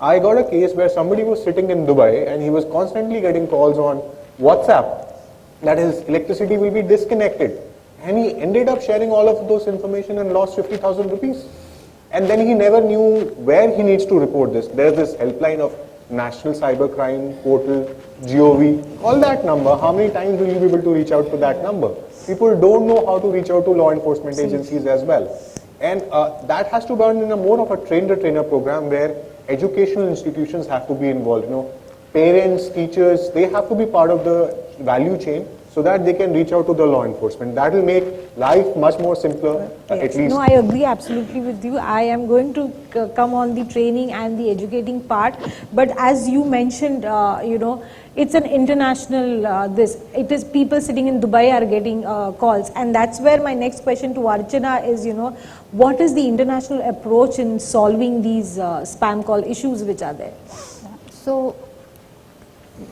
[SPEAKER 6] I got a case where somebody was sitting in Dubai and he was constantly getting calls on WhatsApp that his electricity will be disconnected. And he ended up sharing all of those information and lost 50,000 rupees. And then he never knew where he needs to report this. There's this helpline of National Cybercrime Portal, GOV, call that number. How many times will you be able to reach out to that number? People don't know how to reach out to law enforcement agencies as well. And that has to be done in a more of a train-the-trainer program where educational institutions have to be involved. Parents, teachers, they have to be part of the value chain so that they can reach out to the law enforcement. That will make life much more simpler, at least.
[SPEAKER 2] No, I agree absolutely with you. I am going to come on the training and the educating part. But as you mentioned, it's an international, it is people sitting in Dubai are getting calls. And that's where my next question to Archana is, what is the international approach in solving these spam call issues which are there?
[SPEAKER 4] So,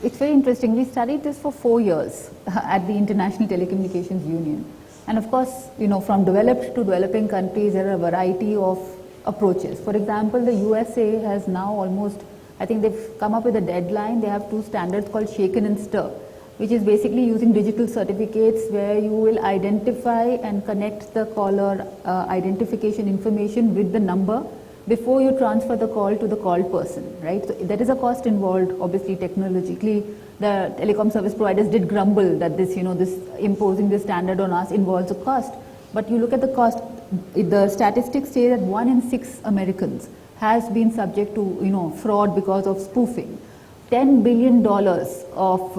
[SPEAKER 4] it's very interesting. We studied this for 4 years at the International Telecommunications Union. And of course, from developed to developing countries, there are a variety of approaches. For example, the USA has now almost, I think they've come up with a deadline. They have 2 standards called shaken and stir, which is basically using digital certificates where you will identify and connect the caller identification information with the number before you transfer the call to the called person, right? So there is a cost involved. Obviously, technologically, the telecom service providers did grumble that this imposing this standard on us involves a cost. But you look at the cost, the statistics say that 1 in 6 Americans has been subject to, fraud because of spoofing. $10 billion of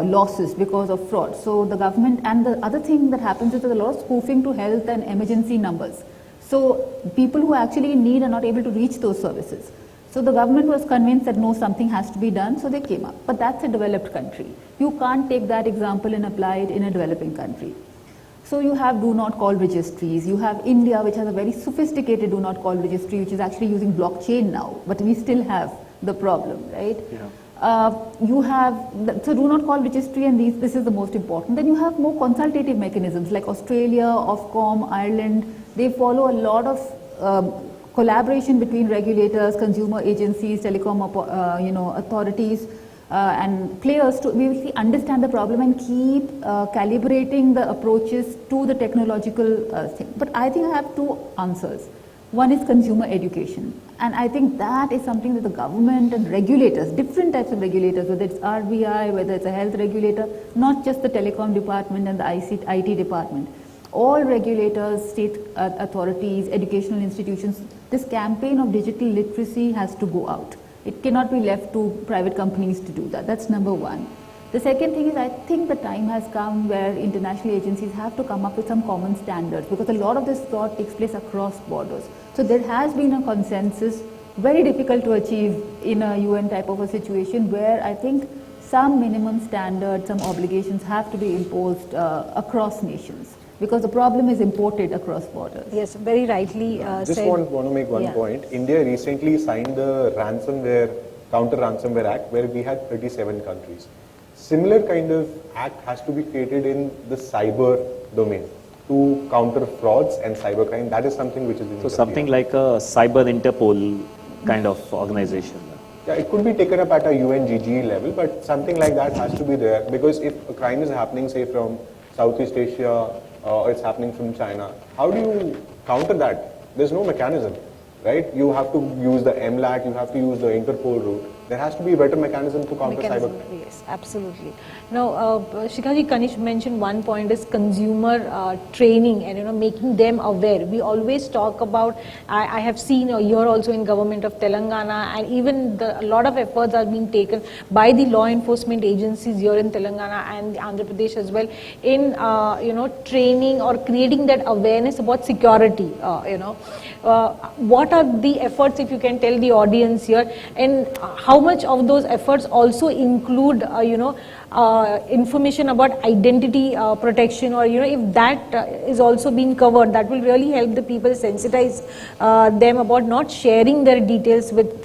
[SPEAKER 4] losses because of fraud. So the government, and the other thing that happens is there's a lot of spoofing to health and emergency numbers. So people who actually need are not able to reach those services. So the government was convinced that no, something has to be done, so they came up. But that's a developed country. You can't take that example and apply it in a developing country. So you have do not call registries. You have India, which has a very sophisticated do not call registry, which is actually using blockchain now, but we still have the problem, right?
[SPEAKER 5] Yeah.
[SPEAKER 4] You have, so do not call registry, and this is the most important. Then you have more consultative mechanisms like Australia, Ofcom, Ireland. They follow a lot of collaboration between regulators, consumer agencies, telecom authorities, and players to really understand the problem and keep calibrating the approaches to the technological thing. But I think I have two answers. One is consumer education, and I think that is something that the government and regulators, different types of regulators, whether it's RBI, whether it's a health regulator, not just the telecom department and the IT department, all regulators, state authorities, educational institutions, this campaign of digital literacy has to go out. It cannot be left to private companies to do that. That's number one. The second thing is, I think the time has come where international agencies have to come up with some common standards, because a lot of this fraud takes place across borders. So there has been a consensus, very difficult to achieve in a UN type of a situation, where I think some minimum standards, some obligations have to be imposed across nations, because the problem is imported across borders.
[SPEAKER 2] Yes, very rightly
[SPEAKER 6] Just
[SPEAKER 2] said.
[SPEAKER 6] want to make one point. India recently signed the Counter Ransomware Act, where we had 37 countries. Similar kind of act has to be created in the cyber domain to counter frauds and cybercrime. That is something which is in
[SPEAKER 5] So something like a cyber Interpol kind of organization.
[SPEAKER 6] Yeah, it could be taken up at a UNGG level, but something like that has to be there, because if a crime is happening, say, from Southeast Asia, or it's happening from China, how do you counter that? There's no mechanism, right? You have to use the MLAT, you have to use the Interpol route. There has to be a better mechanism to counter cyber.
[SPEAKER 2] Yes, absolutely. Now, Shikhaji, Kanish mentioned one point is consumer training and making them aware. We always talk about. I have seen here also in government of Telangana, and even a lot of efforts are being taken by the law enforcement agencies here in Telangana and Andhra Pradesh as well in training or creating that awareness about security. What are the efforts, if you can tell the audience here, and how much of those efforts also include information about identity protection, or if that is also being covered, that will really help the people, sensitize them about not sharing their details with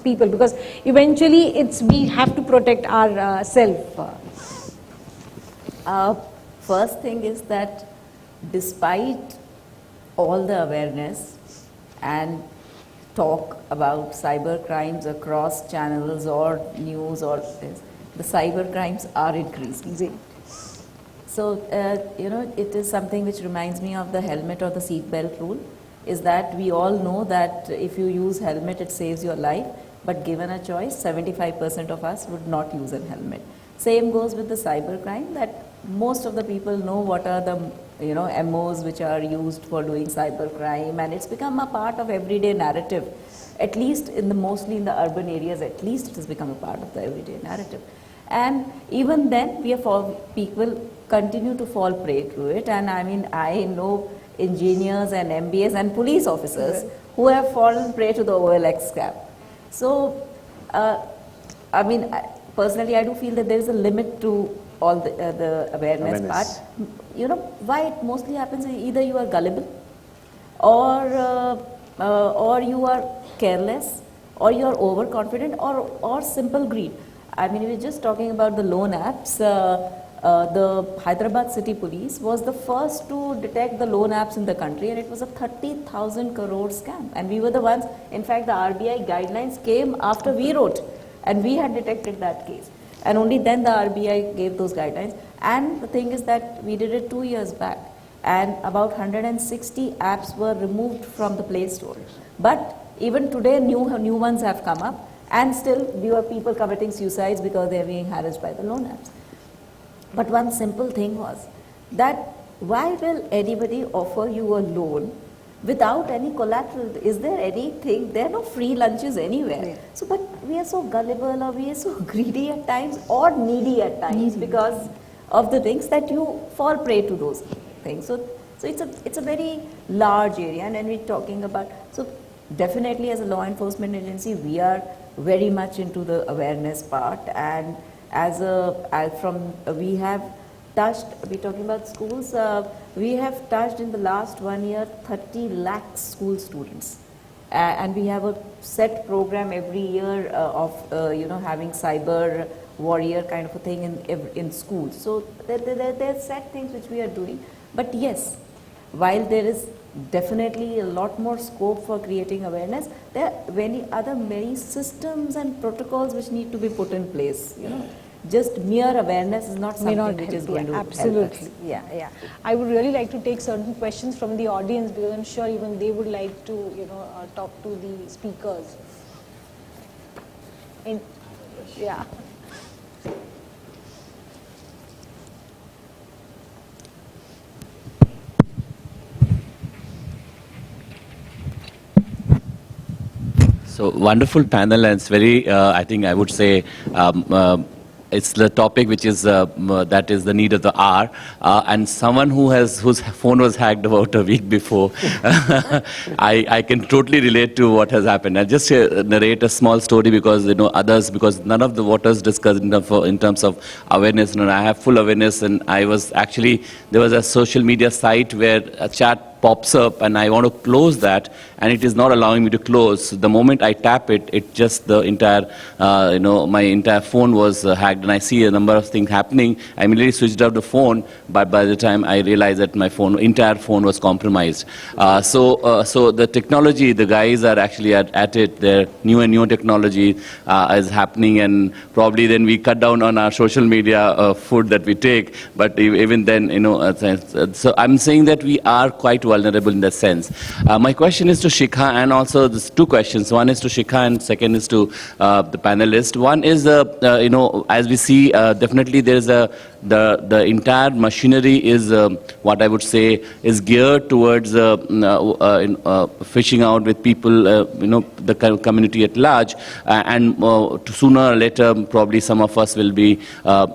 [SPEAKER 2] people, because eventually we have to protect our self.
[SPEAKER 3] First thing is that despite all the awareness and talk about cyber crimes across channels or news or this, the cyber crimes are increasing. So, it is something which reminds me of the helmet or the seat belt rule, is that we all know that if you use helmet, it saves your life, but given a choice, 75% of us would not use a helmet. Same goes with the cyber crime, that most of the people know what are the MOs which are used for doing cyber crime, and it's become a part of everyday narrative. At least mostly in the urban areas, at least it has become a part of the everyday narrative. And even then, people continue to fall prey to it. And I mean, I know engineers and MBAs and police officers who have fallen prey to the OLX scam. So, personally, I do feel that there is a limit to all the awareness part. Why it mostly happens is either you are gullible, or you are careless, or you are overconfident, or simple greed. I mean, we were just talking about the loan apps. The Hyderabad City Police was the first to detect the loan apps in the country, and it was a 30,000 crore scam. And we were the ones, in fact, the RBI guidelines came after we wrote, and we had detected that case. And only then the RBI gave those guidelines. And the thing is that we did it 2 years back, and about 160 apps were removed from the Play Store. But even today, new ones have come up, and still there are people committing suicides because they are being harassed by the loan apps. But one simple thing was that why will anybody offer you a loan without any collateral. Is there anything? There are no free lunches anywhere.
[SPEAKER 2] Yeah.
[SPEAKER 3] So, but we are so gullible, or we are so greedy at times, or needy at times, because of the things that you fall prey to those things. So it's a very large area, and when we're talking about, so definitely as a law enforcement agency, we are very much into the awareness part, and we have touched, we're talking about schools, we have touched in the last 1 year 30 lakh school students. And we have a set program every year of having cyber warrior kind of a thing in schools. So there are set things which we are doing. But yes, while there is definitely a lot more scope for creating awareness, there are many systems and protocols which need to be put in place. Just mere awareness is not
[SPEAKER 2] May
[SPEAKER 3] something
[SPEAKER 2] not
[SPEAKER 3] which
[SPEAKER 2] help.
[SPEAKER 3] is going to
[SPEAKER 2] Absolutely.
[SPEAKER 3] help us.
[SPEAKER 2] Yeah. I would really like to take certain questions from the audience, because I'm sure even they would like to, talk to the speakers. Yeah.
[SPEAKER 7] So wonderful panel, and it's very, I think I would say, it's the topic which is that is the need of the hour, and someone whose phone was hacked about a week before, I can totally relate to what has happened. I'll just narrate a small story, because because none of the what was discussed in terms of awareness. I have full awareness, and I was actually, there was a social media site where a chat pops up, and I want to close that, and it is not allowing me to close. The moment I tap it, it just, the entire, my entire phone was hacked, and I see a number of things happening. I immediately switched off the phone, but by the time I realized that my entire phone was compromised. So the technology, the guys are actually at it. Their new and new technology is happening, and probably then we cut down on our social media food that we take. But even then, so I'm saying that we are quite vulnerable in that sense. My question is to Shikha, and also there's two questions. One is to Shikha, and second is to the panelist. One is, as we see, definitely there is the entire machinery is what I would say is geared towards fishing out with people, the community at large, and sooner or later probably some of us will be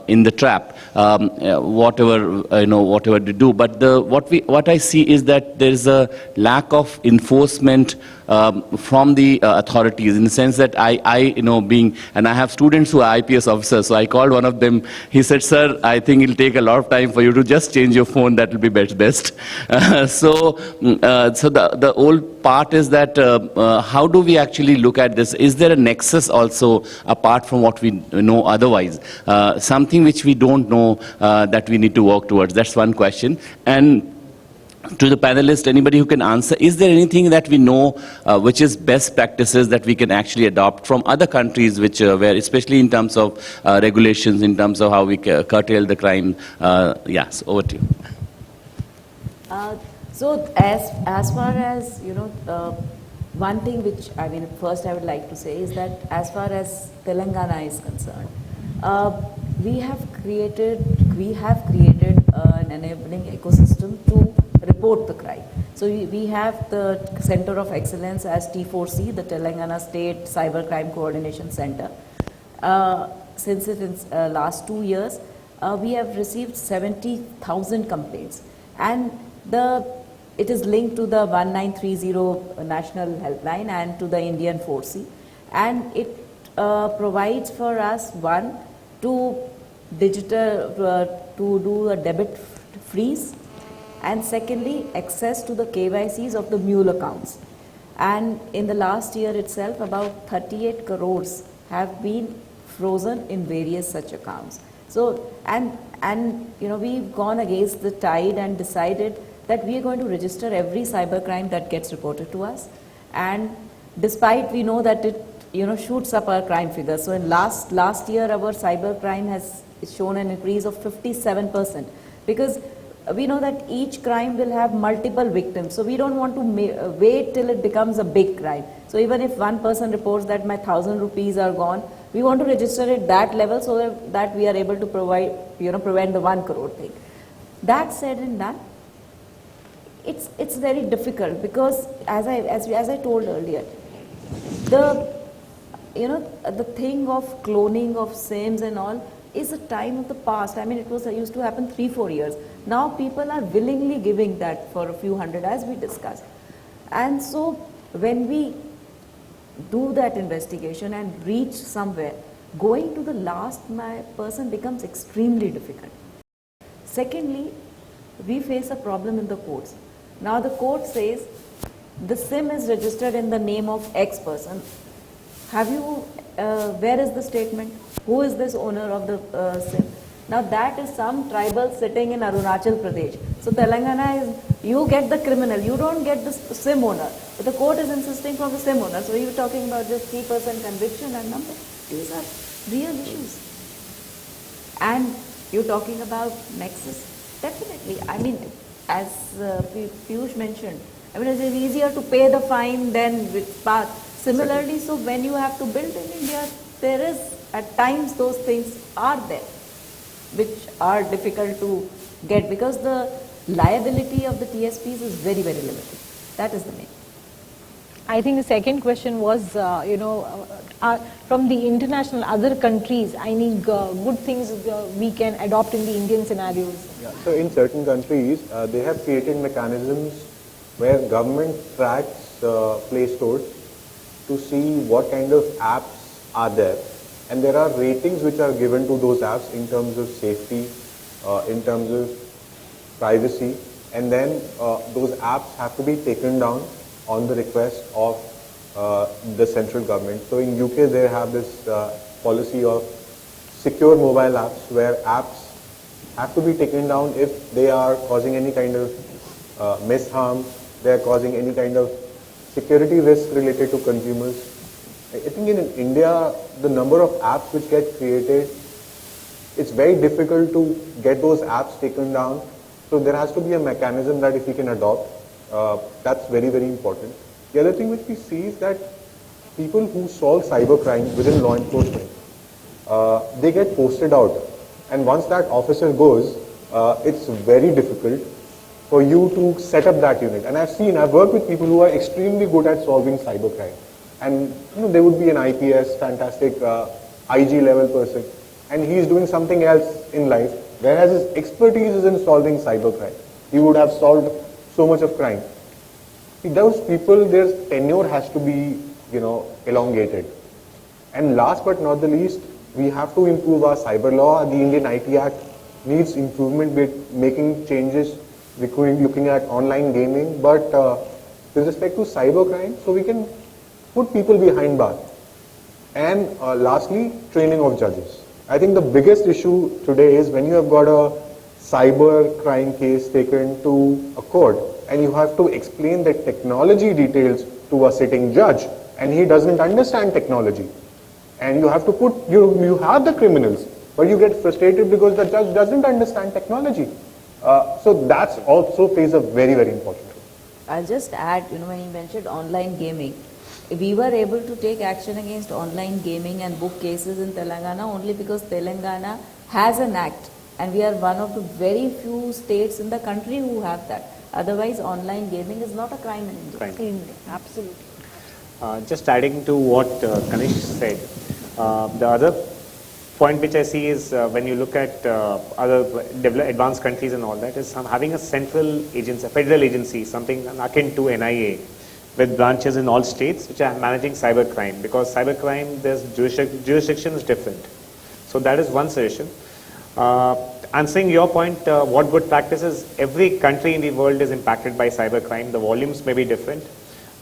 [SPEAKER 7] in the trap, whatever they do. But what I see is that there is a lack of enforcement from the authorities, in the sense that and I have students who are IPS officers, so I called one of them. He said, "Sir, I think it'll take a lot of time for you to just change your phone. That will be best." So the old part is that how do we actually look at this? Is there a nexus also apart from what we know otherwise? Something which we don't know that we need to work towards. That's one question. And to the panelists, anybody who can answer, is there anything that we know which is best practices that we can actually adopt from other countries, where especially in terms of regulations, in terms of how we curtail the crime? Yes, over to you.
[SPEAKER 3] So as far as, one thing which, first I would like to say is that as far as Telangana is concerned, we have created an enabling ecosystem to report the crime. So we have the Center of Excellence as T4C, the Telangana State Cybercrime Coordination Center. Since its last 2 years, we have received 70,000 complaints, and it is linked to the 1930 national helpline and to the Indian 4C, and it provides for us, one, to do a debit freeze, and secondly, access to the KYCs of the mule accounts. And in the last year itself, about 38 crores have been frozen in various such accounts. So, and we've gone against the tide and decided that we are going to register every cybercrime that gets reported to us. And despite we know that it shoots up our crime figures. So in last year, our cybercrime has shown an increase of 57%, because we know that each crime will have multiple victims. So we don't want to wait till it becomes a big crime. So even if one person reports that my 1,000 rupees are gone, we want to register it that level, so that we are able to prevent the 1 crore thing. That said and done, it's very difficult because as I told earlier, the the thing of cloning of SIMs and all is a time of the past. I mean, it used to happen 3-4 years. Now people are willingly giving that for a few hundred, as we discussed. And so when we do that investigation and reach somewhere, going to the last person becomes extremely difficult. Secondly, we face a problem in the courts. Now the court says the SIM is registered in the name of X person. Have you, where is the statement? Who is this owner of the SIM? Now that is some tribal sitting in Arunachal Pradesh. So Telangana is, you get the criminal, you don't get the SIM owner. But the court is insisting for the SIM owner. So you're talking about just 3% conviction and number. These are real issues. And you're talking about nexus. Definitely. I mean, as Piyush mentioned, I mean, it is easier to pay the fine than with path. Similarly, so when you have to build in India, there is, at times those things are there, which are difficult to get because the liability of the TSPs is very, very limited. That is the main.
[SPEAKER 2] I think the second question was, from the international other countries, any good things we can adopt in the Indian scenarios?
[SPEAKER 6] Yeah. So in certain countries, they have created mechanisms where government tracks Play Stores to see what kind of apps are there. And there are ratings which are given to those apps in terms of safety, in terms of privacy, and then those apps have to be taken down on the request of the central government. So in UK they have this policy of secure mobile apps where apps have to be taken down if they are causing any kind of misharm, they are causing any kind of security risk related to consumers. I think in India, the number of apps which get created, it's very difficult to get those apps taken down. So there has to be a mechanism that if we can adopt, that's very, very important. The other thing which we see is that people who solve cybercrime within law enforcement, they get posted out. And once that officer goes, it's very difficult for you to set up that unit. And I've worked with people who are extremely good at solving cybercrime. And there would be an IPS, fantastic IG level person, and he's doing something else in life, whereas his expertise is in solving cybercrime. He would have solved so much of crime. Those people, their tenure has to be, elongated. And last but not the least, we have to improve our cyber law. The Indian IT Act needs improvement with making changes, looking at online gaming, but with respect to cybercrime, so we can put people behind bars. And lastly, training of judges. I think the biggest issue today is when you have got a cyber crime case taken to a court and you have to explain the technology details to a sitting judge and he doesn't understand technology. And you have to put, you have the criminals, but you get frustrated because the judge doesn't understand technology. So that's also plays a very, very important role.
[SPEAKER 3] I'll just add, when you mentioned online gaming, we were able to take action against online gaming and book cases in Telangana only because Telangana has an act and we are one of the very few states in the country who have that. Otherwise, online gaming is not a crime in India.
[SPEAKER 5] Crime.
[SPEAKER 2] In India, absolutely.
[SPEAKER 5] Just adding to what Kanish said, the other point which I see is when you look at other advanced countries and all that is having a central agency, a federal agency, something akin to NIA, with branches in all states which are managing cybercrime, because cybercrime, there's jurisdiction is different. So that is one suggestion. Answering your point, what good practice is, every country in the world is impacted by cybercrime. The volumes may be different,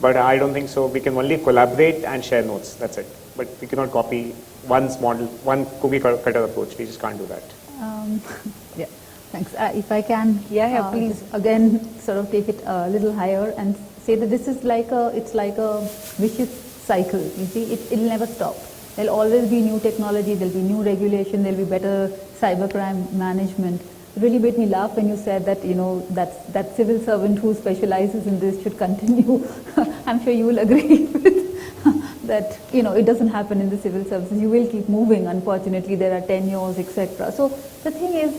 [SPEAKER 5] but I don't think so. We can only collaborate and share notes, that's it. But we cannot copy one's model, one cookie cutter approach. We just can't do that.
[SPEAKER 4] Yeah, thanks. If I can,
[SPEAKER 2] please.
[SPEAKER 4] Again, sort of take it a little higher and say that this is it's like a vicious cycle. You see, it'll never stop. There'll always be new technology, there'll be new regulation, there'll be better cybercrime management. It really made me laugh when you said that, that civil servant who specializes in this should continue. I'm sure you will agree with that, it doesn't happen in the civil services. You will keep moving, unfortunately. There are tenures, etc. So the thing is,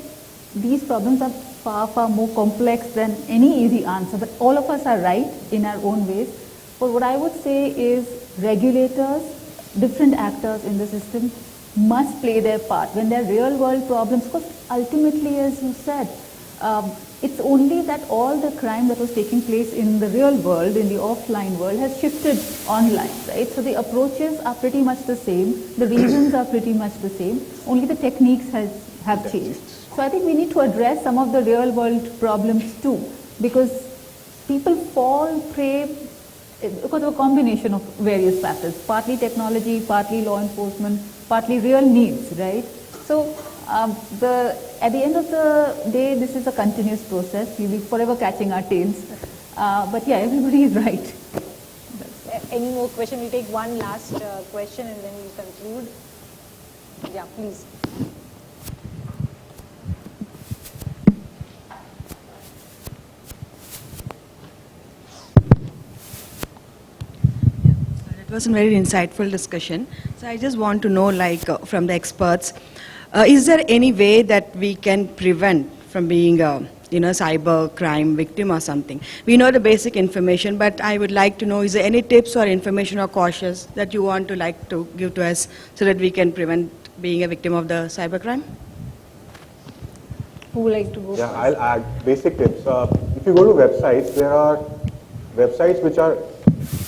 [SPEAKER 4] these problems are far, far more complex than any easy answer, but all of us are right in our own ways. But what I would say is regulators, different actors in the system must play their part when there are real world problems, because ultimately, as you said, it's only that all the crime that was taking place in the real world, in the offline world, has shifted online, right? So the approaches are pretty much the same, the reasons are pretty much the same, only the techniques have changed. So I think we need to address some of the real world problems too, because people fall prey because of a combination of various factors, partly technology, partly law enforcement, partly real needs, right? So at the end of the day, this is a continuous process. We'll be forever catching our tails. But yeah, everybody is right.
[SPEAKER 2] Any more question? We'll take one last question and then we'll conclude. Yeah, please.
[SPEAKER 8] It was a very insightful discussion. So I just want to know, like, from the experts, is there any way that we can prevent from being a cyber crime victim or something? We know the basic information, but I would like to know, is there any tips or information or cautions that you want to like to give to us so that we can prevent being a victim of the cyber crime?
[SPEAKER 2] Who would like to go
[SPEAKER 6] Yeah,
[SPEAKER 2] first?
[SPEAKER 6] I'll add basic tips. If you go to websites, there are websites which are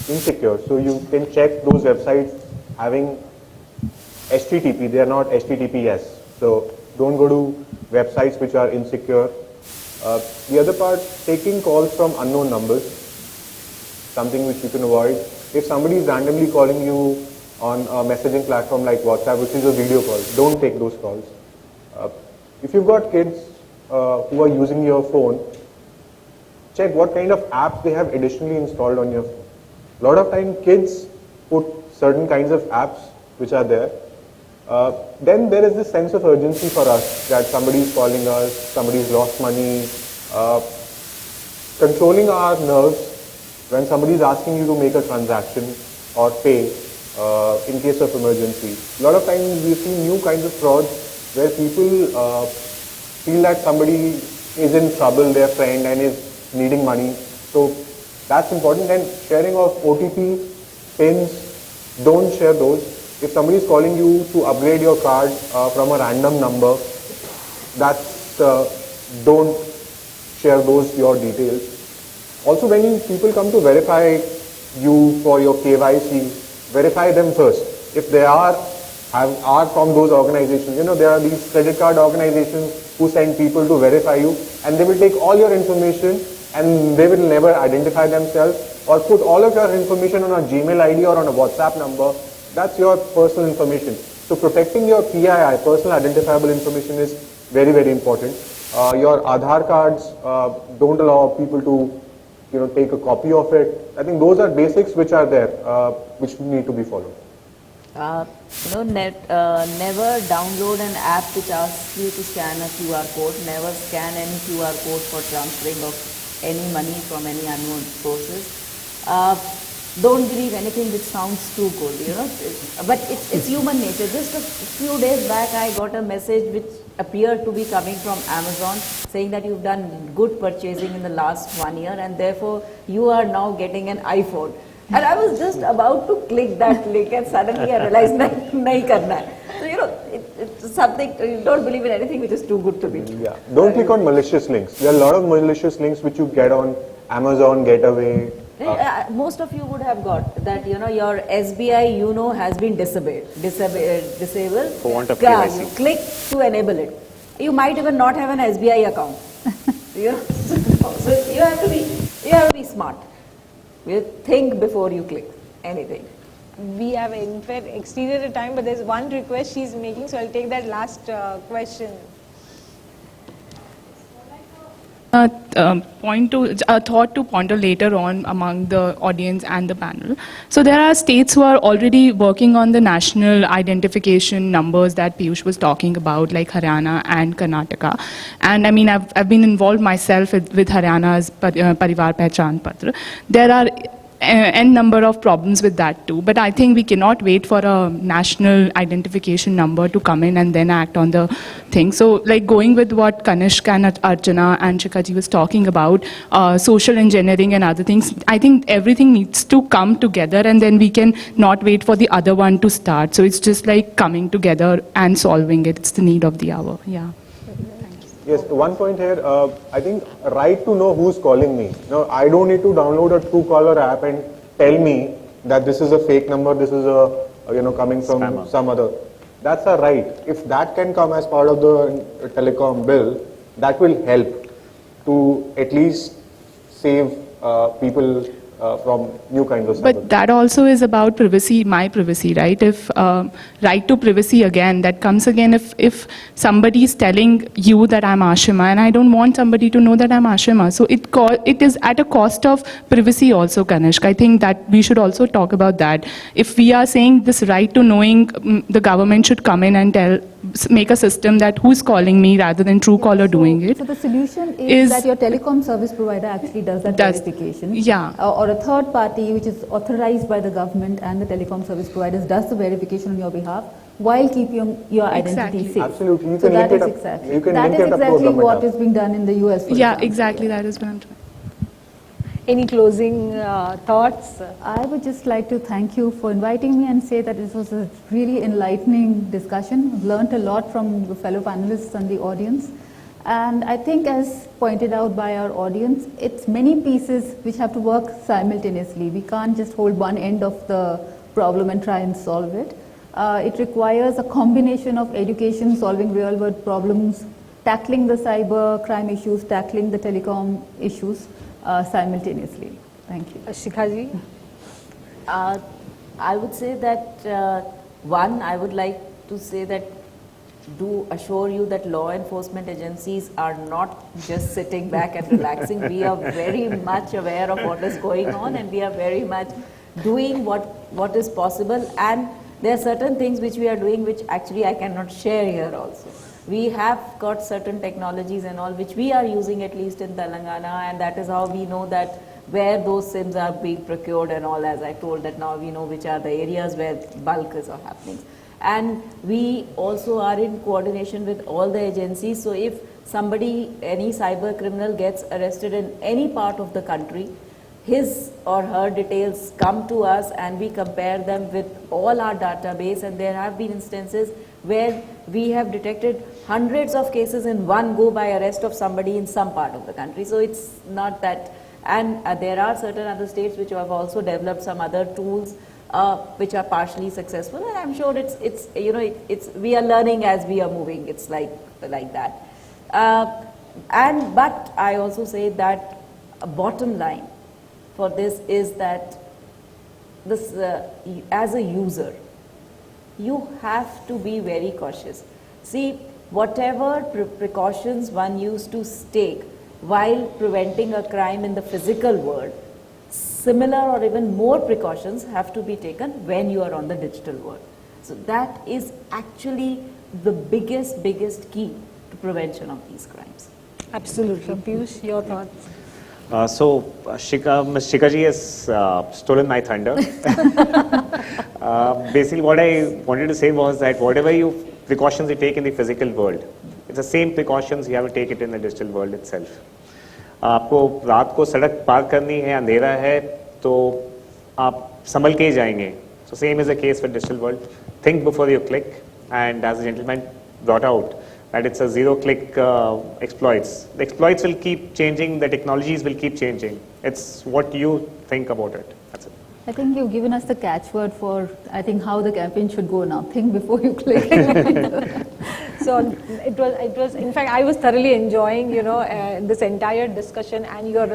[SPEAKER 6] insecure. So you can check those websites having HTTP. They are not HTTPS. So don't go to websites which are insecure. The other part, taking calls from unknown numbers, something which you can avoid. If somebody is randomly calling you on a messaging platform like WhatsApp, which is a video call, don't take those calls. If you've got kids who are using your phone, check what kind of apps they have additionally installed on your phone. A lot of time kids put certain kinds of apps which are there. Then there is this sense of urgency for us that somebody is calling us, somebody's lost money. Controlling our nerves when somebody is asking you to make a transaction or pay in case of emergency. A lot of times we see new kinds of frauds where people feel that somebody is in trouble, their friend, and is needing money. So that's important. And sharing of OTP, PINs, don't share those. If somebody is calling you to upgrade your card from a random number, that's don't share those your details. Also, when people come to verify you for your KYC, verify them first. If they are from those organizations, there are these credit card organizations who send people to verify you, and they will take all your information and they will never identify themselves or put all of your information on a Gmail ID or on a WhatsApp number. That's your personal information. So protecting your PII, personal identifiable information, is very, very important. Your Aadhaar cards, don't allow people to take a copy of it. I think those are basics which are there, which need to be followed.
[SPEAKER 3] Never download an app which asks you to scan a QR code. Never scan any QR code for transferring of any money from any unknown sources. Don't believe anything which sounds too good, but it's human nature. Just a few days back, I got a message which appeared to be coming from Amazon saying that you've done good purchasing in the last 1 year and therefore you are now getting an iPhone. And I was just about to click that link and suddenly I realized, nahi karna hai. So, it's something, don't believe in anything which is too good to be true.
[SPEAKER 6] Yeah. Don't click on malicious links. There are a lot of malicious links which you get on Amazon, Getaway.
[SPEAKER 3] Most of you would have got that, your SBI has been disabled.
[SPEAKER 5] For want of
[SPEAKER 3] Yeah,
[SPEAKER 5] KYC.
[SPEAKER 3] you click to enable it. You might even not have an SBI account. So you have to be smart. You think before you click anything.
[SPEAKER 2] We have in fact exceeded the time, but there's one request she's making, so I'll take that last question.
[SPEAKER 9] A thought to ponder later on among the audience and the panel. So there are states who are already working on the national identification numbers that Piyush was talking about, like Haryana and Karnataka. And I mean, I've been involved myself with Haryana's Parivar Pehchan Patra. There are n number of problems with that too. But I think we cannot wait for a national identification number to come in and then act on the thing. So like going with what Kanishk and Archana and Shikaji was talking about, social engineering and other things, I think everything needs to come together and then we can not wait for the other one to start. So it's just like coming together and solving it. It's the need of the hour. Yeah.
[SPEAKER 6] Yes, one point here, I think right to know who's calling me. Now, I don't need to download a Truecaller app and tell me that this is a fake number, this is a, coming from
[SPEAKER 5] Spammer.
[SPEAKER 6] some other. That's a right. If that can come as part of the telecom bill, that will help to at least save people from new kinds of cyber.
[SPEAKER 9] But that also is about privacy, my privacy, right? If right to privacy again, that comes again if somebody is telling you that I'm Ashima and I don't want somebody to know that I'm Ashima. So it is at a cost of privacy also, Kanishk. I think that we should also talk about that. If we are saying this right to knowing, the government should come in and make a system that who's calling me rather than Truecaller doing it.
[SPEAKER 4] So the solution is that your telecom service provider actually does that verification.
[SPEAKER 9] Yeah.
[SPEAKER 4] Or a third party which is authorized by the government and the telecom service providers does the verification on your behalf while keeping your identity
[SPEAKER 9] Exactly.
[SPEAKER 4] safe.
[SPEAKER 6] Absolutely. You
[SPEAKER 4] So
[SPEAKER 6] can
[SPEAKER 4] that
[SPEAKER 6] link
[SPEAKER 4] is
[SPEAKER 6] it up.
[SPEAKER 4] exactly.
[SPEAKER 6] You can
[SPEAKER 4] That
[SPEAKER 6] link
[SPEAKER 4] is
[SPEAKER 6] it up to a
[SPEAKER 4] exactly
[SPEAKER 6] government
[SPEAKER 4] what
[SPEAKER 6] app.
[SPEAKER 4] is being done in the US. For
[SPEAKER 9] Yeah,
[SPEAKER 4] example.
[SPEAKER 9] exactly. That is what I'm trying.
[SPEAKER 2] Any closing thoughts?
[SPEAKER 4] I would just like to thank you for inviting me and say that this was a really enlightening discussion. I've learned a lot from the fellow panelists and the audience. And I think, as pointed out by our audience, it's many pieces which have to work simultaneously. We can't just hold one end of the problem and try and solve it. It requires a combination of education, solving real-world problems, tackling the cyber crime issues, tackling the telecom issues simultaneously. Thank you.
[SPEAKER 2] Shikhaji?
[SPEAKER 3] I would say that, one, I would like to say that do assure you that law enforcement agencies are not just sitting back and relaxing. We are very much aware of what is going on and we are very much doing what is possible, and there are certain things which we are doing which actually I cannot share here also. We have got certain technologies and all which we are using at least in Telangana, and that is how we know that where those SIMs are being procured and all, as I told that now we know which are the areas where bulk is happening. And we also are in coordination with all the agencies, so if somebody, any cyber criminal gets arrested in any part of the country, his or her details come to us and we compare them with all our database, and there have been instances where we have detected hundreds of cases in one go by arrest of somebody in some part of the country. So it's not that, and there are certain other states which have also developed some other tools which are partially successful, and I'm sure it's we are learning as we are moving. It's like that. But I also say that a bottom line for this is that this as a user, you have to be very cautious. See, whatever precautions one used to take while preventing a crime in the physical world, similar or even more precautions have to be taken when you are on the digital world. So that is actually the biggest key to prevention of these crimes.
[SPEAKER 2] Absolutely. Piyush, your thoughts?
[SPEAKER 5] Ms. Shikaji has stolen my thunder. Basically, what I wanted to say was that whatever precautions you take in the physical world, it's the same precautions you have to take it in the digital world itself. आपको रात को सड़क पार करनी है, अंधेरा है, तो आप संभल के ही जाएंगे. So same is the case with digital world. Think before you click, and as the gentleman brought out, that it's a zero-click exploits. The exploits will keep changing, the technologies will keep changing. It's what you think about it. That's it.
[SPEAKER 4] I think you've given us the catchword for, I think, how the campaign should go now. Think before you click.
[SPEAKER 2] So it was. In fact, I was thoroughly enjoying, this entire discussion and your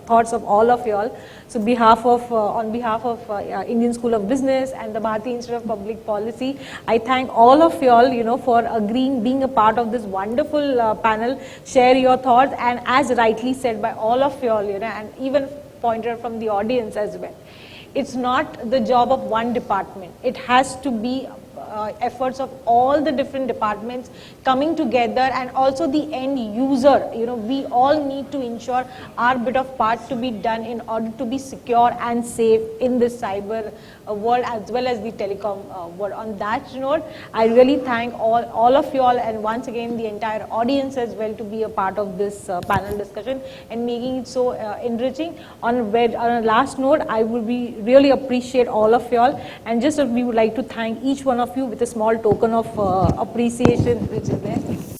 [SPEAKER 2] thoughts of all of y'all. So, on behalf of Indian School of Business and the Bharati Institute of Public Policy, I thank all of y'all, for agreeing, being a part of this wonderful panel. Share your thoughts, and as rightly said by all of y'all, and even pointed out from the audience as well. It's not the job of one department. It has to be efforts of all the different departments coming together, and also the end user. We all need to ensure our bit of part to be done in order to be secure and safe in this cyber world, as well as the telecom world. On that note, I really thank all of you all, and once again the entire audience as well, to be a part of this panel discussion and making it so enriching. On a last note, I would really appreciate all of you all, and just we would like to thank each one of you with a small token of appreciation which is there.